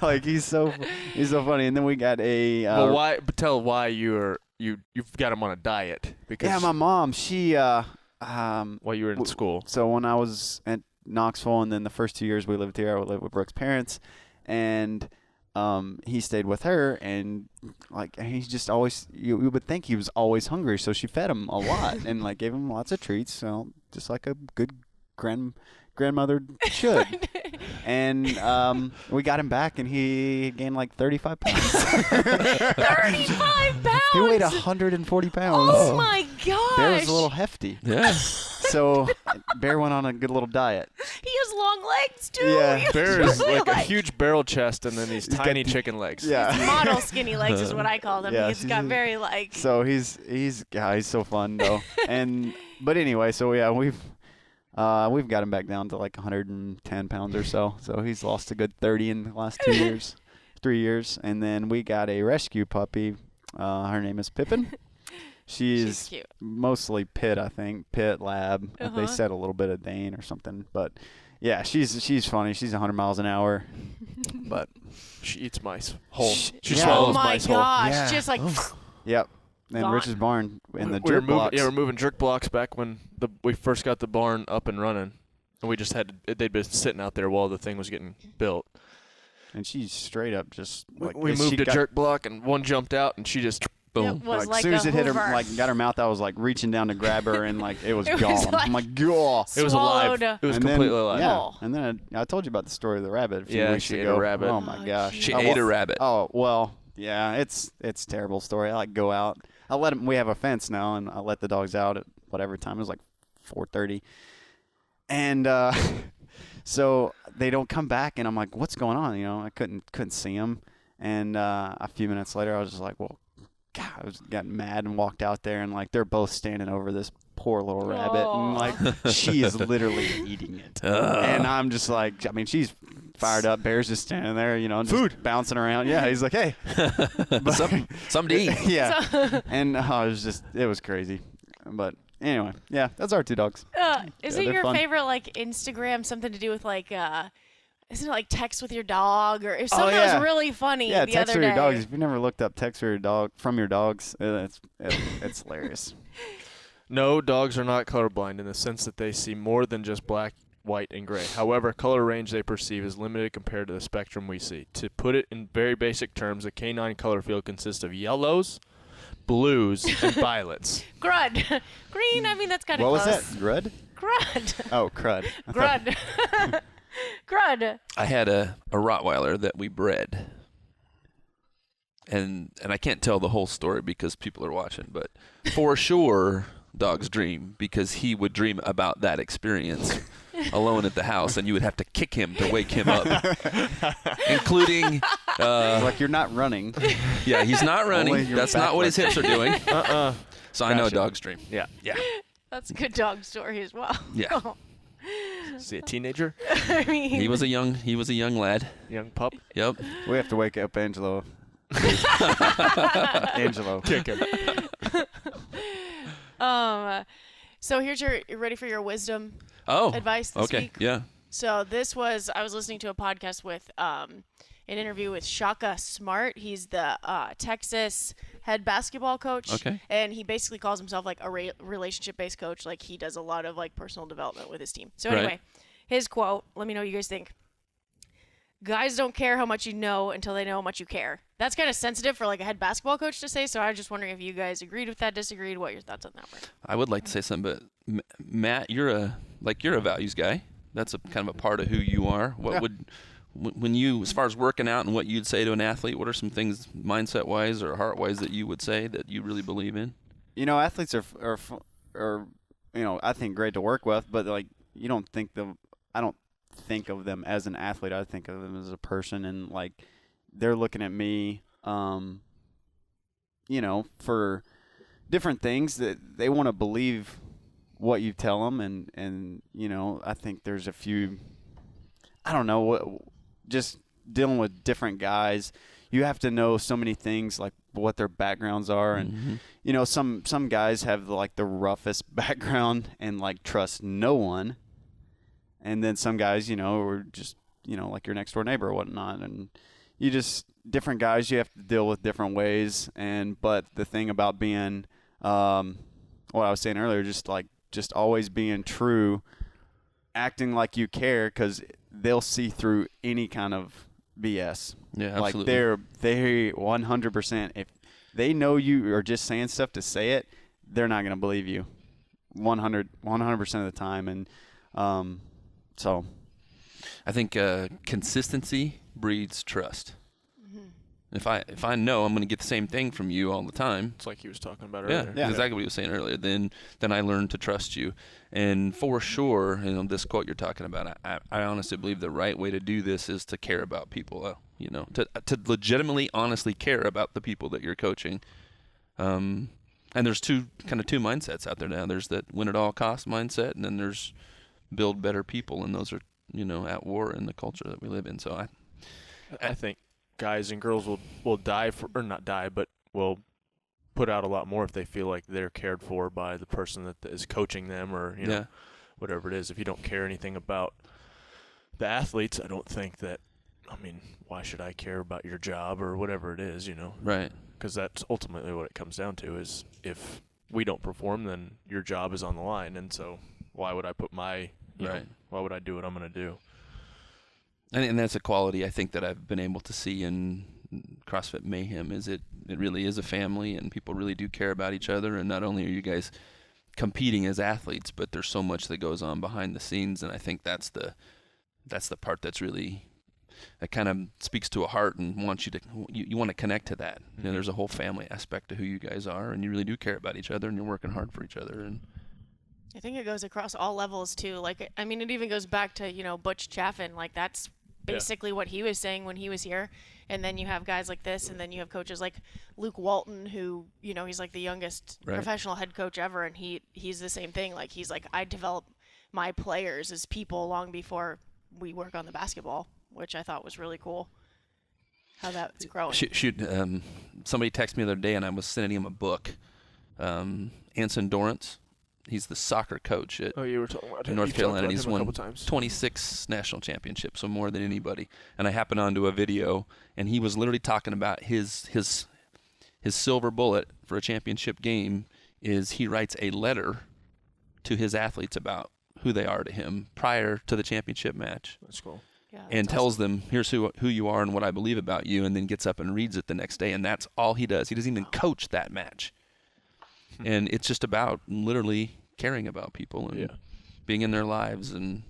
Speaker 7: Like he's so funny. And then we got a
Speaker 6: Well, why? But tell why you've got him on a diet because
Speaker 7: yeah, my mom, she
Speaker 6: while you were in school.
Speaker 7: So when I was at Knoxville, and then the first 2 years we lived here, I lived with Brooke's parents, and he stayed with her, and like he's just always you would think he was always hungry, so she fed him a lot and like gave him lots of treats, so just like a good grandmother should. And we got him back, and he gained like 35 pounds.
Speaker 4: 35 pounds.
Speaker 7: He weighed 140 pounds.
Speaker 4: Oh my gosh.
Speaker 7: Bear was a little hefty.
Speaker 2: Yeah.
Speaker 7: So Bear went on a good little diet.
Speaker 4: He has long legs too.
Speaker 7: Yeah.
Speaker 4: He
Speaker 6: Bear
Speaker 4: has
Speaker 6: is
Speaker 4: really,
Speaker 6: like a huge barrel chest and then these
Speaker 7: got
Speaker 6: tiny
Speaker 7: the-
Speaker 6: chicken legs.
Speaker 7: Yeah.
Speaker 4: model skinny legs is what I call them.
Speaker 7: Yeah,
Speaker 4: He's got very like.
Speaker 7: So he's so fun though. But anyway, so yeah, we've got him back down to like 110 pounds or so. So he's lost a good 30 in the last 3 years. And then we got a rescue puppy. Her name is Pippin.
Speaker 4: She's cute.
Speaker 7: Mostly Pit, I think. Pit Lab.
Speaker 4: Uh-huh.
Speaker 7: They said a little bit of Dane or something. But yeah, she's funny. She's 100 miles an hour. But
Speaker 6: She eats mice whole. She
Speaker 7: Yeah.
Speaker 6: swallows
Speaker 4: Oh my
Speaker 6: mice whole.
Speaker 4: gosh!
Speaker 7: Yeah.
Speaker 4: Just like.
Speaker 7: yep. And
Speaker 4: Gone.
Speaker 7: Rich's barn in the
Speaker 6: we were
Speaker 7: jerk
Speaker 6: moving,
Speaker 7: blocks.
Speaker 6: we're moving jerk blocks back when we first got the barn up and running, and we just they'd been sitting out there while the thing was getting built.
Speaker 7: And she's straight up just like
Speaker 6: we
Speaker 7: she
Speaker 6: moved a
Speaker 7: got-
Speaker 6: jerk block, and one jumped out, and she just boom.
Speaker 4: It was
Speaker 7: Like,
Speaker 4: like
Speaker 7: as soon as
Speaker 4: a
Speaker 7: it hit her,
Speaker 4: Hoover.
Speaker 7: like got her mouth, I was like reaching down to grab her, and like it was
Speaker 4: It was
Speaker 7: gone.
Speaker 4: like-
Speaker 7: I'm like, God.
Speaker 6: It was alive.
Speaker 4: Swallowed.
Speaker 6: It was
Speaker 7: And
Speaker 6: completely
Speaker 7: then,
Speaker 6: alive.
Speaker 7: Yeah.
Speaker 4: Oh.
Speaker 7: And then I told you about the story of the rabbit a few
Speaker 6: Yeah,
Speaker 7: weeks
Speaker 6: she ate
Speaker 7: ago.
Speaker 6: a rabbit.
Speaker 7: Oh my
Speaker 4: Oh,
Speaker 7: gosh.
Speaker 4: geez.
Speaker 2: She
Speaker 7: Oh,
Speaker 2: ate
Speaker 7: well-
Speaker 2: a rabbit.
Speaker 7: Oh well, yeah. It's a terrible story. I like go out. I let them. We have a fence now, and I let the dogs out at whatever time. It was like 4:30, and so they don't come back, and I'm like, what's going on? You know, I couldn't see them, and a few minutes later, I was just like, well. God, I was getting mad and walked out there, and like they're both standing over this poor little rabbit, and like she is literally eating it, and I'm just like, I mean, she's fired up. Bear's just standing there, you know, just bouncing around. Yeah, he's like, hey,
Speaker 2: Something to eat.
Speaker 7: yeah, and it was crazy. But anyway, yeah, that's our 2 dogs.
Speaker 4: Isn't
Speaker 7: they're
Speaker 4: your
Speaker 7: fun.
Speaker 4: favorite like Instagram something to do with like isn't it like text with your dog or if something that was really funny
Speaker 7: Yeah,
Speaker 4: the
Speaker 7: text
Speaker 4: other
Speaker 7: for your
Speaker 4: day?
Speaker 7: dogs. If you've never looked up text for your dog from your dogs, it's hilarious.
Speaker 6: No, dogs are not colorblind in the sense that they see more than just black, white, and gray. However, color range they perceive is limited compared to the spectrum we see. To put it in very basic terms, a canine color field consists of yellows, blues, and violets.
Speaker 4: Grud. Green, I mean that's kind of
Speaker 7: What
Speaker 4: close.
Speaker 7: was that? Grud?
Speaker 4: Grud.
Speaker 7: Oh, crud.
Speaker 4: Grud. Grud.
Speaker 2: I had a Rottweiler that we bred. And I can't tell the whole story because people are watching, but for sure dogs dream because he would dream about that experience alone at the house and you would have to kick him to wake him up. Including
Speaker 7: Like you're not running.
Speaker 2: yeah, he's not
Speaker 7: Only
Speaker 2: running.
Speaker 7: your
Speaker 2: That's
Speaker 7: back
Speaker 2: not what his hips are doing. So I know
Speaker 6: Gotcha.
Speaker 2: dogs dream.
Speaker 6: Yeah.
Speaker 2: Yeah.
Speaker 4: That's a good dog story as well.
Speaker 2: Yeah.
Speaker 6: Is he a teenager?
Speaker 4: I mean,
Speaker 2: He was a young lad.
Speaker 6: Young pup?
Speaker 2: Yep.
Speaker 7: We have to wake up Angelo. Angelo.
Speaker 6: Kick him.
Speaker 4: so here's you're ready for your wisdom
Speaker 2: Oh.
Speaker 4: advice this
Speaker 2: Okay.
Speaker 4: week?
Speaker 2: Yeah.
Speaker 4: So I was listening to a podcast with an interview with Shaka Smart. He's the Texas head basketball coach.
Speaker 2: Okay.
Speaker 4: And he basically calls himself like a relationship-based coach. Like he does a lot of like personal development with his team. So
Speaker 2: Right.
Speaker 4: anyway, his quote, let me know what you guys think. Guys don't care how much you know until they know how much you care. That's kind of sensitive for like a head basketball coach to say. So I was just wondering if you guys agreed with that, disagreed, what your thoughts on that were.
Speaker 2: I would like to say something, but Matt, you're a values guy. That's a kind of a part of who you are. What would when you, as far as working out and what you'd say to an athlete, what are some things mindset wise or heart wise that you would say that you really believe in?
Speaker 7: You know, athletes are you know, I think great to work with, but like I don't think of them as an athlete. I think of them as a person, and like they're looking at me, you know, for different things that they want to believe what you tell them, and you know, I think there's a few, I don't know, just dealing with different guys, you have to know so many things, like what their backgrounds are, and you know, some guys have like the roughest background and like trust no one. And then some guys, you know, are just, you know, like your next door neighbor or whatnot. And you just, different guys you have to deal with different ways. But the thing about being, what I was saying earlier, just always being true, acting like you care, because they'll see through any kind of BS.
Speaker 2: Yeah,
Speaker 7: like
Speaker 2: absolutely.
Speaker 7: they're 100%. If they know you are just saying stuff to say it, they're not going to believe you 100% of the time. And, so,
Speaker 2: I think consistency breeds trust. If I know I'm going to get the same thing from you all the time,
Speaker 6: It's like he was talking about
Speaker 2: yeah,
Speaker 6: earlier.
Speaker 2: that's exactly what he was saying earlier. Then I learn to trust you, and for sure, you know, this quote you're talking about, I honestly believe the right way to do this is to care about people. You know, to legitimately, honestly care about the people that you're coaching. And there's two mindsets out there now. There's that win at all costs mindset, and then there's build better people, and those are, you know, at war in the culture that we live in. So
Speaker 6: I think guys and girls will die for, or not die, but will put out a lot more if they feel like they're cared for by the person that is coaching them, or you know, whatever it is. If you don't care anything about the athletes, I don't think that. I mean, why should I care about your job or whatever it is? You know,
Speaker 2: right.
Speaker 6: Because that's ultimately what it comes down to. Is if we don't perform, then your job is on the line, and so why would I put my why would I do what I'm going to do?
Speaker 2: And that's a quality I think that I've been able to see in CrossFit Mayhem. Is it really is a family, and people really do care about each other. And not only are you guys competing as athletes, but there's so much that goes on behind the scenes. And I think that's the part that's really, that kind of speaks to a heart and wants you want to connect to that. You know, there's a whole family aspect to who you guys are, and you really do care about each other, and you're working hard for each other. And
Speaker 4: I think it goes across all levels too. Like, I mean, it even goes back to, you know, Butch Chaffin. Like, that's basically what he was saying when he was here. And then you have guys like this, and then you have coaches like Luke Walton, who, you know, he's like the youngest professional head coach ever, and he's the same thing. Like, he's like, I develop my players as people long before we work on the basketball, which I thought was really cool. How that's growing.
Speaker 2: Somebody texted me the other day, and I was sending him a book. Anson Dorrance. He's the soccer coach at
Speaker 6: You were talking about him.
Speaker 2: North
Speaker 6: You've
Speaker 2: Carolina.
Speaker 6: talked
Speaker 2: And he's
Speaker 6: about him a
Speaker 2: won
Speaker 6: couple times.
Speaker 2: 26 national championships, so more than anybody. And I happened onto a video, and he was literally talking about his silver bullet for a championship game is he writes a letter to his athletes about who they are to him prior to the championship match.
Speaker 6: That's cool.
Speaker 4: Yeah,
Speaker 2: And
Speaker 4: that's
Speaker 2: tells them, here's who you are and what I believe about you, and then gets up and reads it the next day, and that's all he does. He doesn't even coach that match. And it's just about literally caring about people and being in their lives and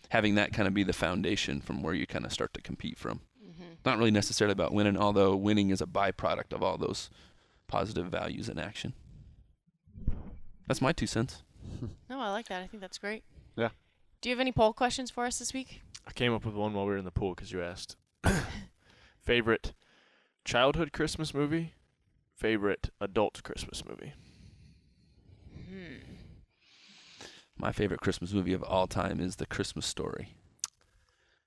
Speaker 2: having that kind of be the foundation from where you kind of start to compete from. Not really necessarily about winning, although winning is a byproduct of all those positive values in action. That's my 2 cents.
Speaker 4: No, I like that. I think that's great.
Speaker 7: Yeah.
Speaker 4: Do you have any poll questions for us this week?
Speaker 6: I came up with one while we were in the pool because you asked. Favorite childhood Christmas movie? Favorite adult Christmas movie?
Speaker 2: My favorite Christmas movie of all time is The Christmas Story.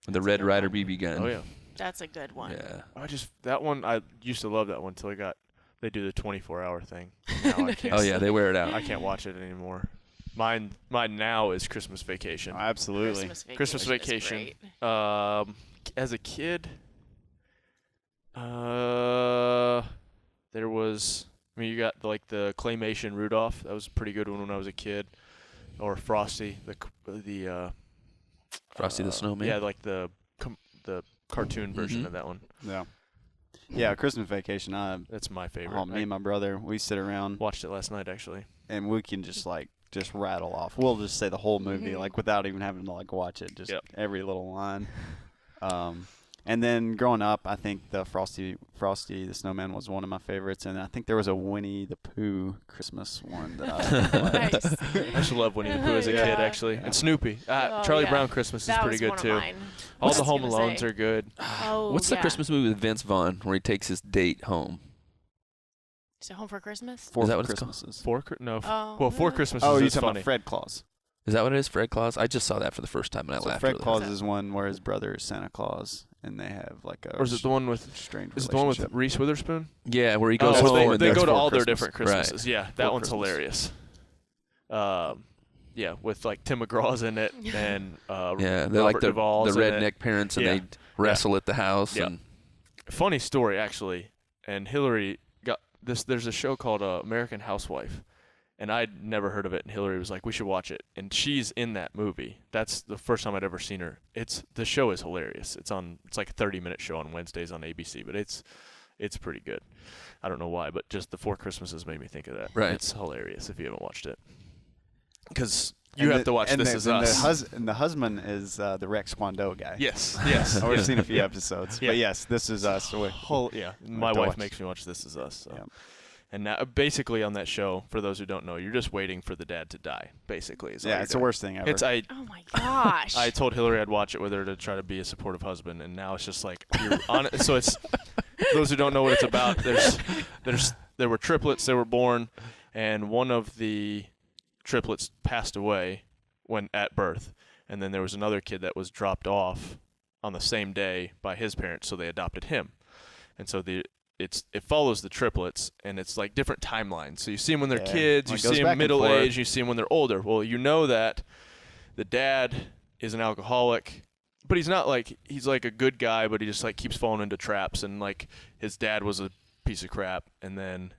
Speaker 2: With the Red Ryder BB gun.
Speaker 6: Oh, yeah.
Speaker 4: That's a good one.
Speaker 2: Yeah.
Speaker 6: That one, I used to love that one until they do the 24-hour thing. Now I can't.
Speaker 2: Oh, yeah, they wear it out.
Speaker 6: I can't watch it anymore. Mine now is Christmas Vacation.
Speaker 7: Absolutely.
Speaker 6: Christmas
Speaker 4: is
Speaker 6: Vacation.
Speaker 4: great.
Speaker 6: As a kid, there was. You got the claymation Rudolph. That was a pretty good one when I was a kid. Or Frosty, the
Speaker 2: Frosty the Snowman.
Speaker 6: Yeah, the cartoon version of that one.
Speaker 7: Yeah. Yeah, Christmas Vacation.
Speaker 6: That's my favorite.
Speaker 7: Oh, me and my brother, we sit around
Speaker 6: watched it last night actually,
Speaker 7: and we can just rattle off. We'll just say the whole movie without even having to watch it. Just every little line. And then growing up, I think the Frosty the Snowman was one of my favorites, and I think there was a Winnie the Pooh Christmas one that I liked.
Speaker 4: Nice.
Speaker 6: I used to love Winnie the Pooh as a kid actually, and Snoopy. Charlie Brown Christmas is pretty good too. All the Home Alones are good.
Speaker 4: Oh,
Speaker 2: What's the Christmas movie with Vince Vaughn where he takes his date home?
Speaker 4: Is it Home for Christmas?
Speaker 7: Four
Speaker 2: Is that what it's
Speaker 7: Christmases.
Speaker 6: Four Christmases.
Speaker 7: Oh, you're
Speaker 6: is
Speaker 7: talking
Speaker 6: funny.
Speaker 7: about Fred Claus.
Speaker 2: Is that what it is, Fred Claus? I just saw that for the first time and I laughed.
Speaker 7: Fred
Speaker 2: really
Speaker 7: Claus
Speaker 2: hard.
Speaker 7: is one where his brother is Santa Claus, and they have a
Speaker 6: Or is it the one with?
Speaker 7: strange
Speaker 6: Is it the one with
Speaker 7: relationship.
Speaker 6: Reese Witherspoon?
Speaker 2: Yeah, where he goes
Speaker 6: Oh,
Speaker 2: home and
Speaker 6: they
Speaker 2: that's
Speaker 6: go to
Speaker 2: for
Speaker 6: all their
Speaker 2: Christmas.
Speaker 6: different Christmases. Yeah, that
Speaker 7: For
Speaker 6: one's
Speaker 7: Christmas.
Speaker 6: hilarious. Yeah, with Tim McGraw's in it and
Speaker 2: Yeah, they're
Speaker 6: Robert
Speaker 2: the
Speaker 6: Duvall's in
Speaker 2: redneck
Speaker 6: it.
Speaker 2: parents and
Speaker 6: Yeah.
Speaker 2: they wrestle at the house.
Speaker 6: Yeah.
Speaker 2: And
Speaker 6: Funny story actually, and Hillary got this. There's a show called American Housewife, and I'd never heard of it. And Hillary was like, "We should watch it." And she's in that movie. That's the first time I'd ever seen her. The show is hilarious. It's like a 30-minute show on Wednesdays on ABC, but it's pretty good. I don't know why, but just the Four Christmases made me think of that.
Speaker 2: Right.
Speaker 6: It's hilarious if you haven't watched it, because you have to watch This Is Us.
Speaker 7: And the husband is the Rex Kwando guy.
Speaker 6: Yes.
Speaker 7: I've already seen a few episodes.
Speaker 6: Yeah.
Speaker 7: But yes, This Is Us.
Speaker 6: My
Speaker 7: have to
Speaker 6: wife
Speaker 7: watch.
Speaker 6: makes me watch This Is Us. So.
Speaker 7: Yeah.
Speaker 6: And now, basically on that show, for those who don't know, you're just waiting for the dad to die. Basically, is all
Speaker 7: Yeah,
Speaker 6: you're
Speaker 7: it's the
Speaker 6: doing.
Speaker 7: worst thing ever.
Speaker 4: Oh my gosh.
Speaker 6: I told Hillary I'd watch it with her to try to be a supportive husband, and now it's just like you're on it. So it's for those who don't know what it's about. There were triplets that were born, and one of the triplets passed away when at birth, and then there was another kid that was dropped off on the same day by his parents, so they adopted him, and so it follows the triplets, and it's like different timelines. So you see them when they're kids,
Speaker 7: Well,
Speaker 6: you
Speaker 7: it goes
Speaker 6: see
Speaker 7: back
Speaker 6: them
Speaker 7: and
Speaker 6: middle
Speaker 7: forth.
Speaker 6: age, you see them when they're older. Well, you know that the dad is an alcoholic, but he's not he's like a good guy, but he just keeps falling into traps, and his dad was a piece of crap. And then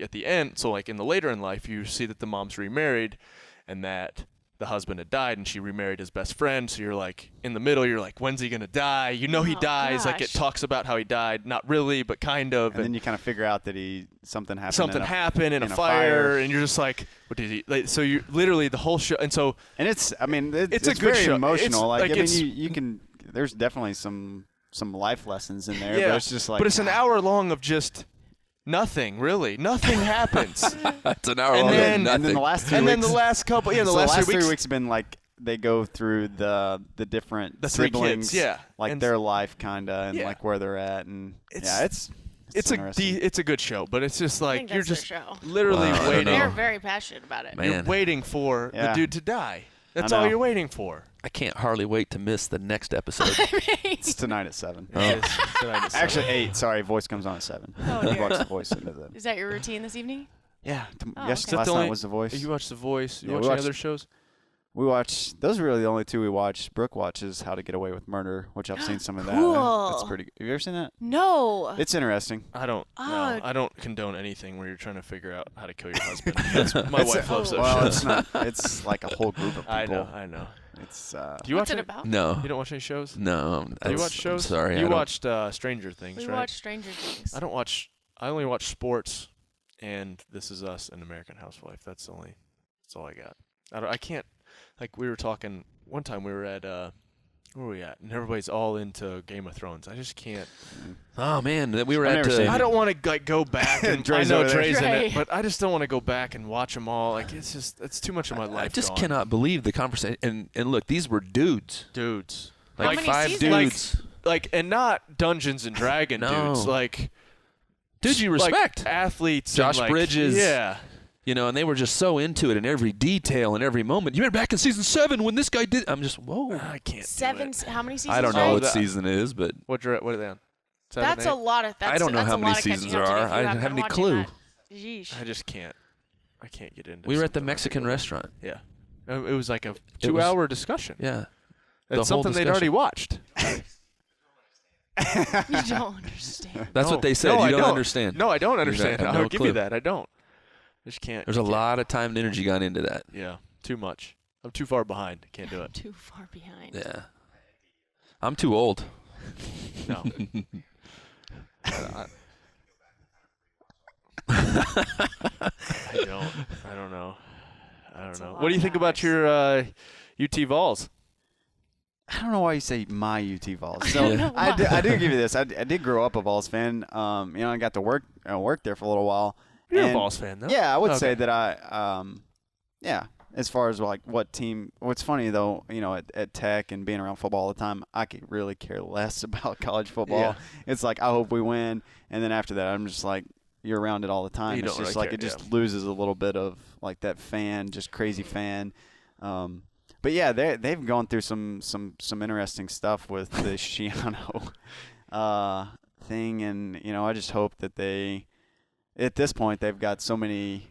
Speaker 6: at the end, so in the later in life, you see that the mom's remarried, and that the husband had died, and she remarried his best friend. So you're in the middle, you're when's he gonna die? You know he dies. It
Speaker 4: gosh.
Speaker 6: talks about how he died, not really, but kind of.
Speaker 7: and then you kind of figure out that something happened.
Speaker 6: Something happened in a fire, and you're just what did he? So you literally the whole show, and so
Speaker 7: And it's a good
Speaker 6: very
Speaker 7: show. Emotional.
Speaker 6: It's,
Speaker 7: you can. There's definitely some life lessons in there.
Speaker 6: yeah,
Speaker 7: But it's just
Speaker 6: but it's an hour long of just nothing. Really, nothing happens.
Speaker 2: it's an hour
Speaker 6: And
Speaker 2: long
Speaker 6: then-
Speaker 2: and
Speaker 7: and then
Speaker 2: nothing.
Speaker 7: the last 3
Speaker 6: And
Speaker 7: weeks.
Speaker 6: then the last couple, the
Speaker 7: so
Speaker 6: last 3 weeks,
Speaker 7: have been they go through the different
Speaker 6: The three
Speaker 7: siblings,
Speaker 6: kids, yeah. And
Speaker 7: their life kinda, and
Speaker 6: Yeah.
Speaker 7: where they're at, and
Speaker 6: It's-
Speaker 7: it's
Speaker 6: it's
Speaker 7: interesting.
Speaker 6: a good show, but it's just
Speaker 4: I think
Speaker 6: you're
Speaker 4: that's their
Speaker 6: just
Speaker 4: show.
Speaker 6: literally
Speaker 2: Wow, I don't
Speaker 6: waiting.
Speaker 2: know.
Speaker 4: They're very passionate about it.
Speaker 2: Man.
Speaker 6: You're waiting for the
Speaker 7: Yeah.
Speaker 6: dude to die. That's
Speaker 7: I
Speaker 6: all
Speaker 7: know.
Speaker 6: you're waiting for.
Speaker 2: I can't hardly wait to miss the next episode.
Speaker 7: It's tonight at 7.
Speaker 6: It is tonight at 7.
Speaker 7: Actually 8. Sorry, voice comes on at 7.
Speaker 4: Oh, dear.
Speaker 7: Watch the voice into the.
Speaker 4: Is that your routine this evening?
Speaker 7: Yeah.
Speaker 4: Oh,
Speaker 7: Yes,
Speaker 4: okay.
Speaker 7: last
Speaker 6: the
Speaker 7: night
Speaker 6: only-
Speaker 7: was The Voice.
Speaker 6: You watch The Voice. You
Speaker 7: Yeah,
Speaker 6: watch
Speaker 7: we
Speaker 6: any
Speaker 7: watched-
Speaker 6: other shows?
Speaker 7: We watched. Those are really the only two we watched. Brooke watches How to Get Away with Murder, which I've seen some of that.
Speaker 4: Cool.
Speaker 7: That's pretty. Have you ever seen that?
Speaker 4: No.
Speaker 7: It's interesting.
Speaker 6: I don't.
Speaker 4: Oh.
Speaker 6: No, I don't condone anything where you're trying to figure out how to kill your husband. My wife loves those
Speaker 7: Well,
Speaker 6: shows.
Speaker 7: it's not. It's like a whole group of people.
Speaker 6: I know.
Speaker 7: It's.
Speaker 6: Do you
Speaker 4: What's
Speaker 6: watch
Speaker 4: it
Speaker 6: any-
Speaker 4: about?
Speaker 2: No.
Speaker 6: You don't watch any shows?
Speaker 2: No.
Speaker 6: Do you watch shows?
Speaker 2: I'm sorry. I
Speaker 6: You
Speaker 2: don't.
Speaker 6: watched Stranger Things,
Speaker 4: We
Speaker 6: right?
Speaker 4: watch Stranger Things.
Speaker 6: I don't watch. I only watch sports, and This Is Us and American Housewife. That's all I got. I can't. Like we were talking one time, we were at where were we at? And everybody's all into Game of Thrones. I just can't.
Speaker 2: Oh man, we were
Speaker 7: I've
Speaker 2: at.
Speaker 7: never seen
Speaker 6: I don't want to like go back. And I
Speaker 7: Dre's
Speaker 6: know
Speaker 7: over there.
Speaker 6: Dre's in
Speaker 4: Dre.
Speaker 6: it, but I just don't want to go back and watch them all. Like it's too much of my life.
Speaker 2: I just
Speaker 6: gone.
Speaker 2: cannot believe the conversation. And look, these were dudes.
Speaker 6: dudes.
Speaker 4: How
Speaker 2: Like
Speaker 4: many
Speaker 2: 5
Speaker 4: seasons?
Speaker 2: dudes.
Speaker 6: Like and not Dungeons and Dragon
Speaker 2: No.
Speaker 6: dudes. Like
Speaker 2: Dudes you
Speaker 6: like
Speaker 2: respect.
Speaker 6: athletes.
Speaker 2: Josh
Speaker 6: and like,
Speaker 2: Bridges.
Speaker 6: Yeah.
Speaker 2: You know, and they were just so into it in every detail and every moment. You remember back in season 7 when this guy did. I'm just whoa.
Speaker 6: I can't.
Speaker 4: Seven.
Speaker 6: Do it.
Speaker 4: How many seasons?
Speaker 2: I don't
Speaker 4: Ray?
Speaker 2: know
Speaker 6: Oh,
Speaker 2: what
Speaker 6: that-
Speaker 2: season it is, but
Speaker 6: What are they on? 7,
Speaker 4: That's
Speaker 6: 8?
Speaker 4: a lot of. That's,
Speaker 2: I don't know
Speaker 4: that's
Speaker 2: how
Speaker 4: a
Speaker 2: many
Speaker 4: lot of catching
Speaker 2: seasons
Speaker 4: up
Speaker 2: there
Speaker 4: to do
Speaker 2: are.
Speaker 4: if you
Speaker 2: I
Speaker 4: haven't
Speaker 2: have
Speaker 4: been
Speaker 2: any
Speaker 4: watching
Speaker 2: clue.
Speaker 4: that. Yeesh.
Speaker 6: I just can't. I can't get into.
Speaker 2: we were at the
Speaker 6: something like
Speaker 2: Mexican
Speaker 6: that.
Speaker 2: restaurant.
Speaker 6: Yeah. It was like a
Speaker 2: It was-
Speaker 6: 2-hour discussion.
Speaker 2: Yeah. The
Speaker 6: It's
Speaker 2: whole
Speaker 6: something they'd already
Speaker 2: discussion.
Speaker 6: watched.
Speaker 4: You don't understand.
Speaker 2: That's
Speaker 6: No.
Speaker 2: what they said.
Speaker 6: No,
Speaker 2: you
Speaker 6: I
Speaker 2: don't understand.
Speaker 6: No, I don't
Speaker 2: You
Speaker 6: understand.
Speaker 2: have
Speaker 6: I'll
Speaker 2: no
Speaker 6: give
Speaker 2: clue.
Speaker 6: you that. I don't. I just can't.
Speaker 2: There's a lot of time and energy gone into that.
Speaker 6: Yeah, too much. I'm too far behind. Can't do it.
Speaker 4: Too far behind.
Speaker 2: Yeah. I'm too old.
Speaker 6: No. I don't know.
Speaker 4: That's a lot
Speaker 6: What do you
Speaker 4: of
Speaker 6: think about
Speaker 4: hours.
Speaker 6: your UT Vols?
Speaker 7: I don't know why you say my UT Vols.
Speaker 4: I
Speaker 7: So
Speaker 4: don't know
Speaker 7: I
Speaker 4: why.
Speaker 7: do give you this. I did grow up a Vols fan. I got to work there for a little while.
Speaker 6: You're a
Speaker 7: And-
Speaker 6: Vols fan, though.
Speaker 7: Yeah, I would say
Speaker 6: Okay.
Speaker 7: that yeah. As far as like what team, what's funny though, at Tech and being around football all the time, I could really care less about college football.
Speaker 6: Yeah.
Speaker 7: It's like I hope we win, and then after that, I'm just like you're around it all the time.
Speaker 6: You
Speaker 7: It's
Speaker 6: don't
Speaker 7: just
Speaker 6: really
Speaker 7: like
Speaker 6: care,
Speaker 7: it just loses a little bit of like that fan, just crazy fan. But yeah, they've gone through some interesting stuff with the Shiano thing, and I just hope that at this point they've got so many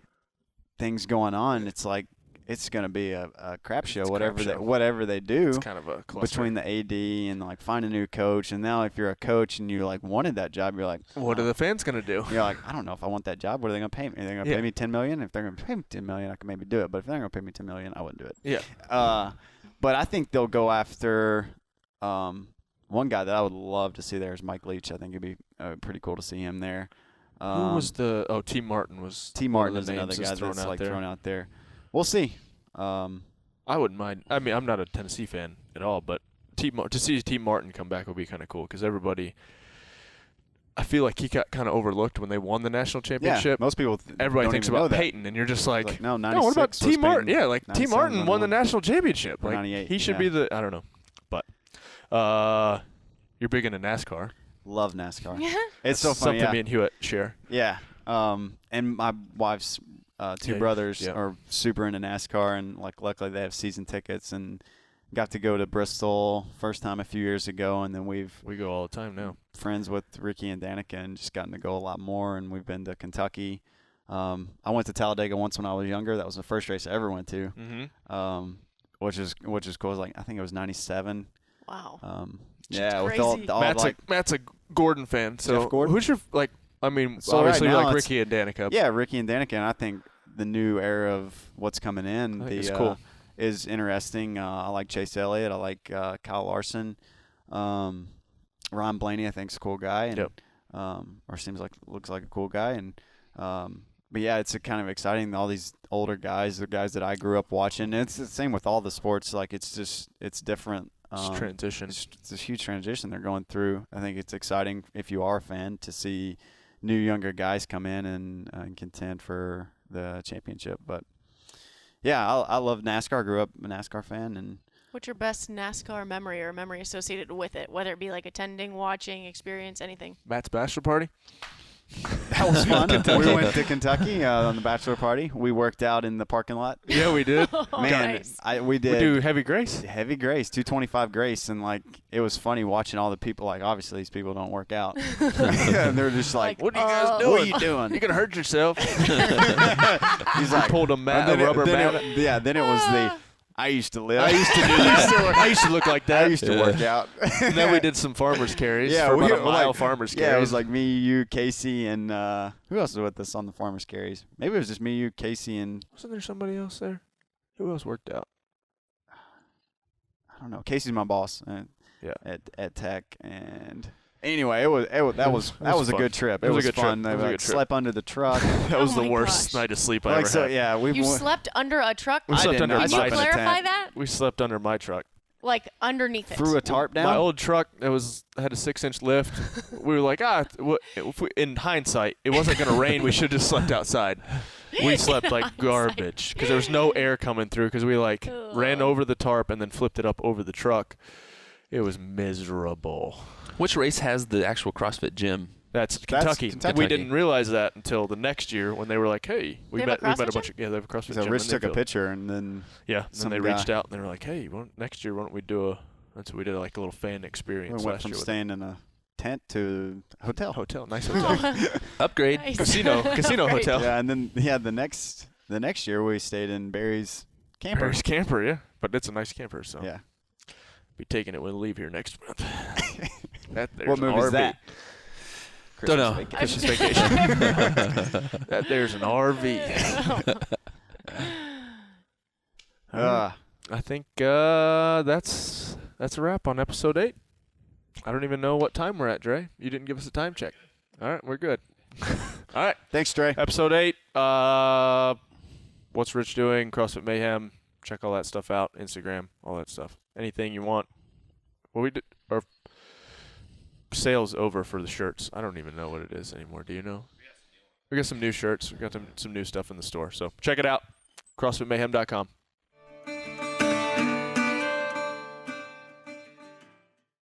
Speaker 7: things going on. It's like it's going to be a crap show,
Speaker 6: It's a
Speaker 7: whatever
Speaker 6: crap show.
Speaker 7: whatever they do.
Speaker 6: It's kind of a cluster.
Speaker 7: Between the AD and like find a new coach, and now if you're a coach and you like wanted that job, you're like,
Speaker 6: What are the fans going to do?
Speaker 7: You're like, I don't know if I want that job. What are they going to pay me? Are they going to
Speaker 6: Yeah.
Speaker 7: pay me $10 million? If they're going to pay me $10 million, I can maybe do it. But if they're going to pay me $10 million, I wouldn't do it.
Speaker 6: Yeah.
Speaker 7: But I think they'll go after one guy that I would love to see there is Mike Leach. I think it'd be pretty cool to see him there.
Speaker 6: Who was the? Oh, T. Martin was.
Speaker 7: T.
Speaker 6: one
Speaker 7: Martin
Speaker 6: of
Speaker 7: is
Speaker 6: the
Speaker 7: another
Speaker 6: names
Speaker 7: guy
Speaker 6: that's
Speaker 7: that's like
Speaker 6: there.
Speaker 7: thrown out there. We'll see.
Speaker 6: I wouldn't mind. I mean, I'm not a Tennessee fan at all, but to see T. Martin come back would be kind of cool because everybody. I feel like he got kind of overlooked when they won the national championship.
Speaker 7: Yeah, most people.
Speaker 6: Everybody
Speaker 7: don't
Speaker 6: thinks
Speaker 7: even know
Speaker 6: about
Speaker 7: that.
Speaker 6: Peyton, and you're just like,
Speaker 7: No,
Speaker 6: no, what
Speaker 7: 96
Speaker 6: about
Speaker 7: was
Speaker 6: T. Martin?
Speaker 7: Peyton.
Speaker 6: Yeah, like T.
Speaker 7: 97
Speaker 6: Martin won the
Speaker 7: won.
Speaker 6: national championship.
Speaker 7: Or
Speaker 6: Like
Speaker 7: 98,
Speaker 6: he should
Speaker 7: yeah.
Speaker 6: be the. I don't know, but you're big into NASCAR.
Speaker 7: Love NASCAR.
Speaker 4: Yeah.
Speaker 7: It's so funny.
Speaker 6: Something me and Hewett share.
Speaker 7: Yeah. And my wife's two
Speaker 6: Yeah,
Speaker 7: brothers
Speaker 6: yeah.
Speaker 7: are super into NASCAR, and like luckily they have season tickets, and got to go to Bristol first time a few years ago, and then
Speaker 6: We go all the time now.
Speaker 7: friends with Ricky and Danica and just gotten to go a lot more, and we've been to Kentucky. I went to Talladega once when I was younger. That was the first race I ever went to.
Speaker 6: Mm-hmm.
Speaker 7: Which is cool. It was like I think it was 97.
Speaker 4: Wow.
Speaker 7: Yeah, with
Speaker 4: crazy.
Speaker 7: all
Speaker 6: Matt's a Gordon fan. So
Speaker 7: Jeff Gordon?
Speaker 6: who's your like? I mean,
Speaker 7: So
Speaker 6: obviously
Speaker 7: right
Speaker 6: you
Speaker 7: now
Speaker 6: like
Speaker 7: it's-
Speaker 6: Ricky and Danica.
Speaker 7: yeah, Ricky and Danica, and I think the new era of what's coming in
Speaker 6: I think it's cool.
Speaker 7: is interesting. I like Chase Elliott. I like Kyle Larson. Ron Blaney, I think, is a cool guy, and
Speaker 6: Yep.
Speaker 7: or looks like a cool guy, and but yeah, it's a kind of exciting. All these older guys, the guys that I grew up watching. And it's the same with all the sports. Like it's different.
Speaker 6: It's transition.
Speaker 7: It's a huge transition they're going through. I think it's exciting if you are a fan to see new younger guys come in and contend for the championship. But yeah, I love NASCAR. Grew up a NASCAR fan, and
Speaker 4: What's your best NASCAR memory or memory associated with it? Whether it be like attending, watching, experience, anything.
Speaker 6: Matt's bachelor party.
Speaker 7: That was fun. We went to Kentucky on the bachelor party. We worked out in the parking lot.
Speaker 6: Yeah, we did.
Speaker 7: Man,
Speaker 4: Nice.
Speaker 7: we did.
Speaker 6: We do heavy grace.
Speaker 7: Heavy grace, 225 grace, and like it was funny watching all the people. Like obviously these people don't work out, and they're just like,
Speaker 6: What are you guys doing?
Speaker 7: "What are you doing?"
Speaker 6: You're gonna hurt yourself.
Speaker 7: He's like,
Speaker 6: pulled a rubber mat.
Speaker 7: Then it was the. I used to live.
Speaker 6: I used to do that. I used to look like that.
Speaker 7: I used to work out.
Speaker 6: And then we did some farmers carries.
Speaker 7: Yeah,
Speaker 6: for
Speaker 7: we
Speaker 6: about a
Speaker 7: were
Speaker 6: mile
Speaker 7: like-
Speaker 6: farmers carries.
Speaker 7: Yeah, it was like me, you, Casey, and who else was with us on the farmers carries? Maybe it was just me, you, Casey, and
Speaker 6: Wasn't there somebody else there? Who else worked out?
Speaker 7: I don't know. Casey's my boss
Speaker 6: Yeah.
Speaker 7: at Tech, and anyway, that was a
Speaker 6: fun.
Speaker 7: good trip.
Speaker 6: It was a good
Speaker 7: fun.
Speaker 6: trip. It was a good trip.
Speaker 7: Slept under the truck.
Speaker 6: That was
Speaker 4: Oh
Speaker 6: the
Speaker 4: my
Speaker 6: worst
Speaker 4: gosh.
Speaker 6: night of sleep I
Speaker 7: Like
Speaker 6: ever
Speaker 7: so,
Speaker 6: had.
Speaker 7: yeah,
Speaker 4: You slept under a truck?
Speaker 6: We slept under
Speaker 7: I
Speaker 6: my
Speaker 4: Can you
Speaker 7: slept in a tent.
Speaker 4: clarify that?
Speaker 6: We slept under my truck.
Speaker 4: Like underneath it.
Speaker 7: Threw a tarp down.
Speaker 6: My old truck that had a 6-inch lift. We were like, in hindsight, it wasn't going to rain. We should have just slept outside. We slept like garbage because there was no air coming through because we ran over the tarp and then flipped it up over the truck. It was miserable.
Speaker 2: Which race has the actual CrossFit gym?
Speaker 6: That's Kentucky.
Speaker 7: Kentucky.
Speaker 6: We didn't realize that until the next year when they were like, "Hey, we
Speaker 4: They
Speaker 6: met
Speaker 4: have a
Speaker 6: a
Speaker 4: CrossFit
Speaker 6: bunch of they have a CrossFit
Speaker 7: So
Speaker 6: gym."
Speaker 7: Rich
Speaker 6: in
Speaker 7: took a
Speaker 6: Linfield.
Speaker 7: picture, and then
Speaker 6: Yeah, and
Speaker 7: some
Speaker 6: then they
Speaker 7: guy-
Speaker 6: reached out and they were like, "Hey, next year why don't we do That's what we did, like a little fan
Speaker 7: we
Speaker 6: experience
Speaker 7: went
Speaker 6: last
Speaker 7: from
Speaker 6: year with
Speaker 7: staying in a tent to hotel.
Speaker 6: nice hotel,
Speaker 2: Upgrade.
Speaker 4: Nice.
Speaker 6: casino
Speaker 4: Great.
Speaker 6: hotel.
Speaker 7: Yeah, and then the next year we stayed in Barry's camper.
Speaker 6: Paris camper, yeah, but it's a nice camper, so
Speaker 7: Yeah.
Speaker 6: be taking it when we leave here next month. There's
Speaker 7: What
Speaker 6: an
Speaker 7: movie is
Speaker 6: RV.
Speaker 7: that?
Speaker 2: Don't know.
Speaker 6: Christmas vacation. There's an RV. I think that's a wrap on episode 8. I don't even know what time we're at, Dre. You didn't give us a time check. All right, we're good. All right,
Speaker 7: Thanks, Trey.
Speaker 6: episode 8. What's Rich doing? CrossFit Mayhem. Check all that stuff out. Instagram, all that stuff. Anything you want. What we did, our sales over for the shirts. I don't even know what it is anymore. Do you know? We got some new shirts. We got some new stuff in the store. So check it out. CrossFitMayhem.com.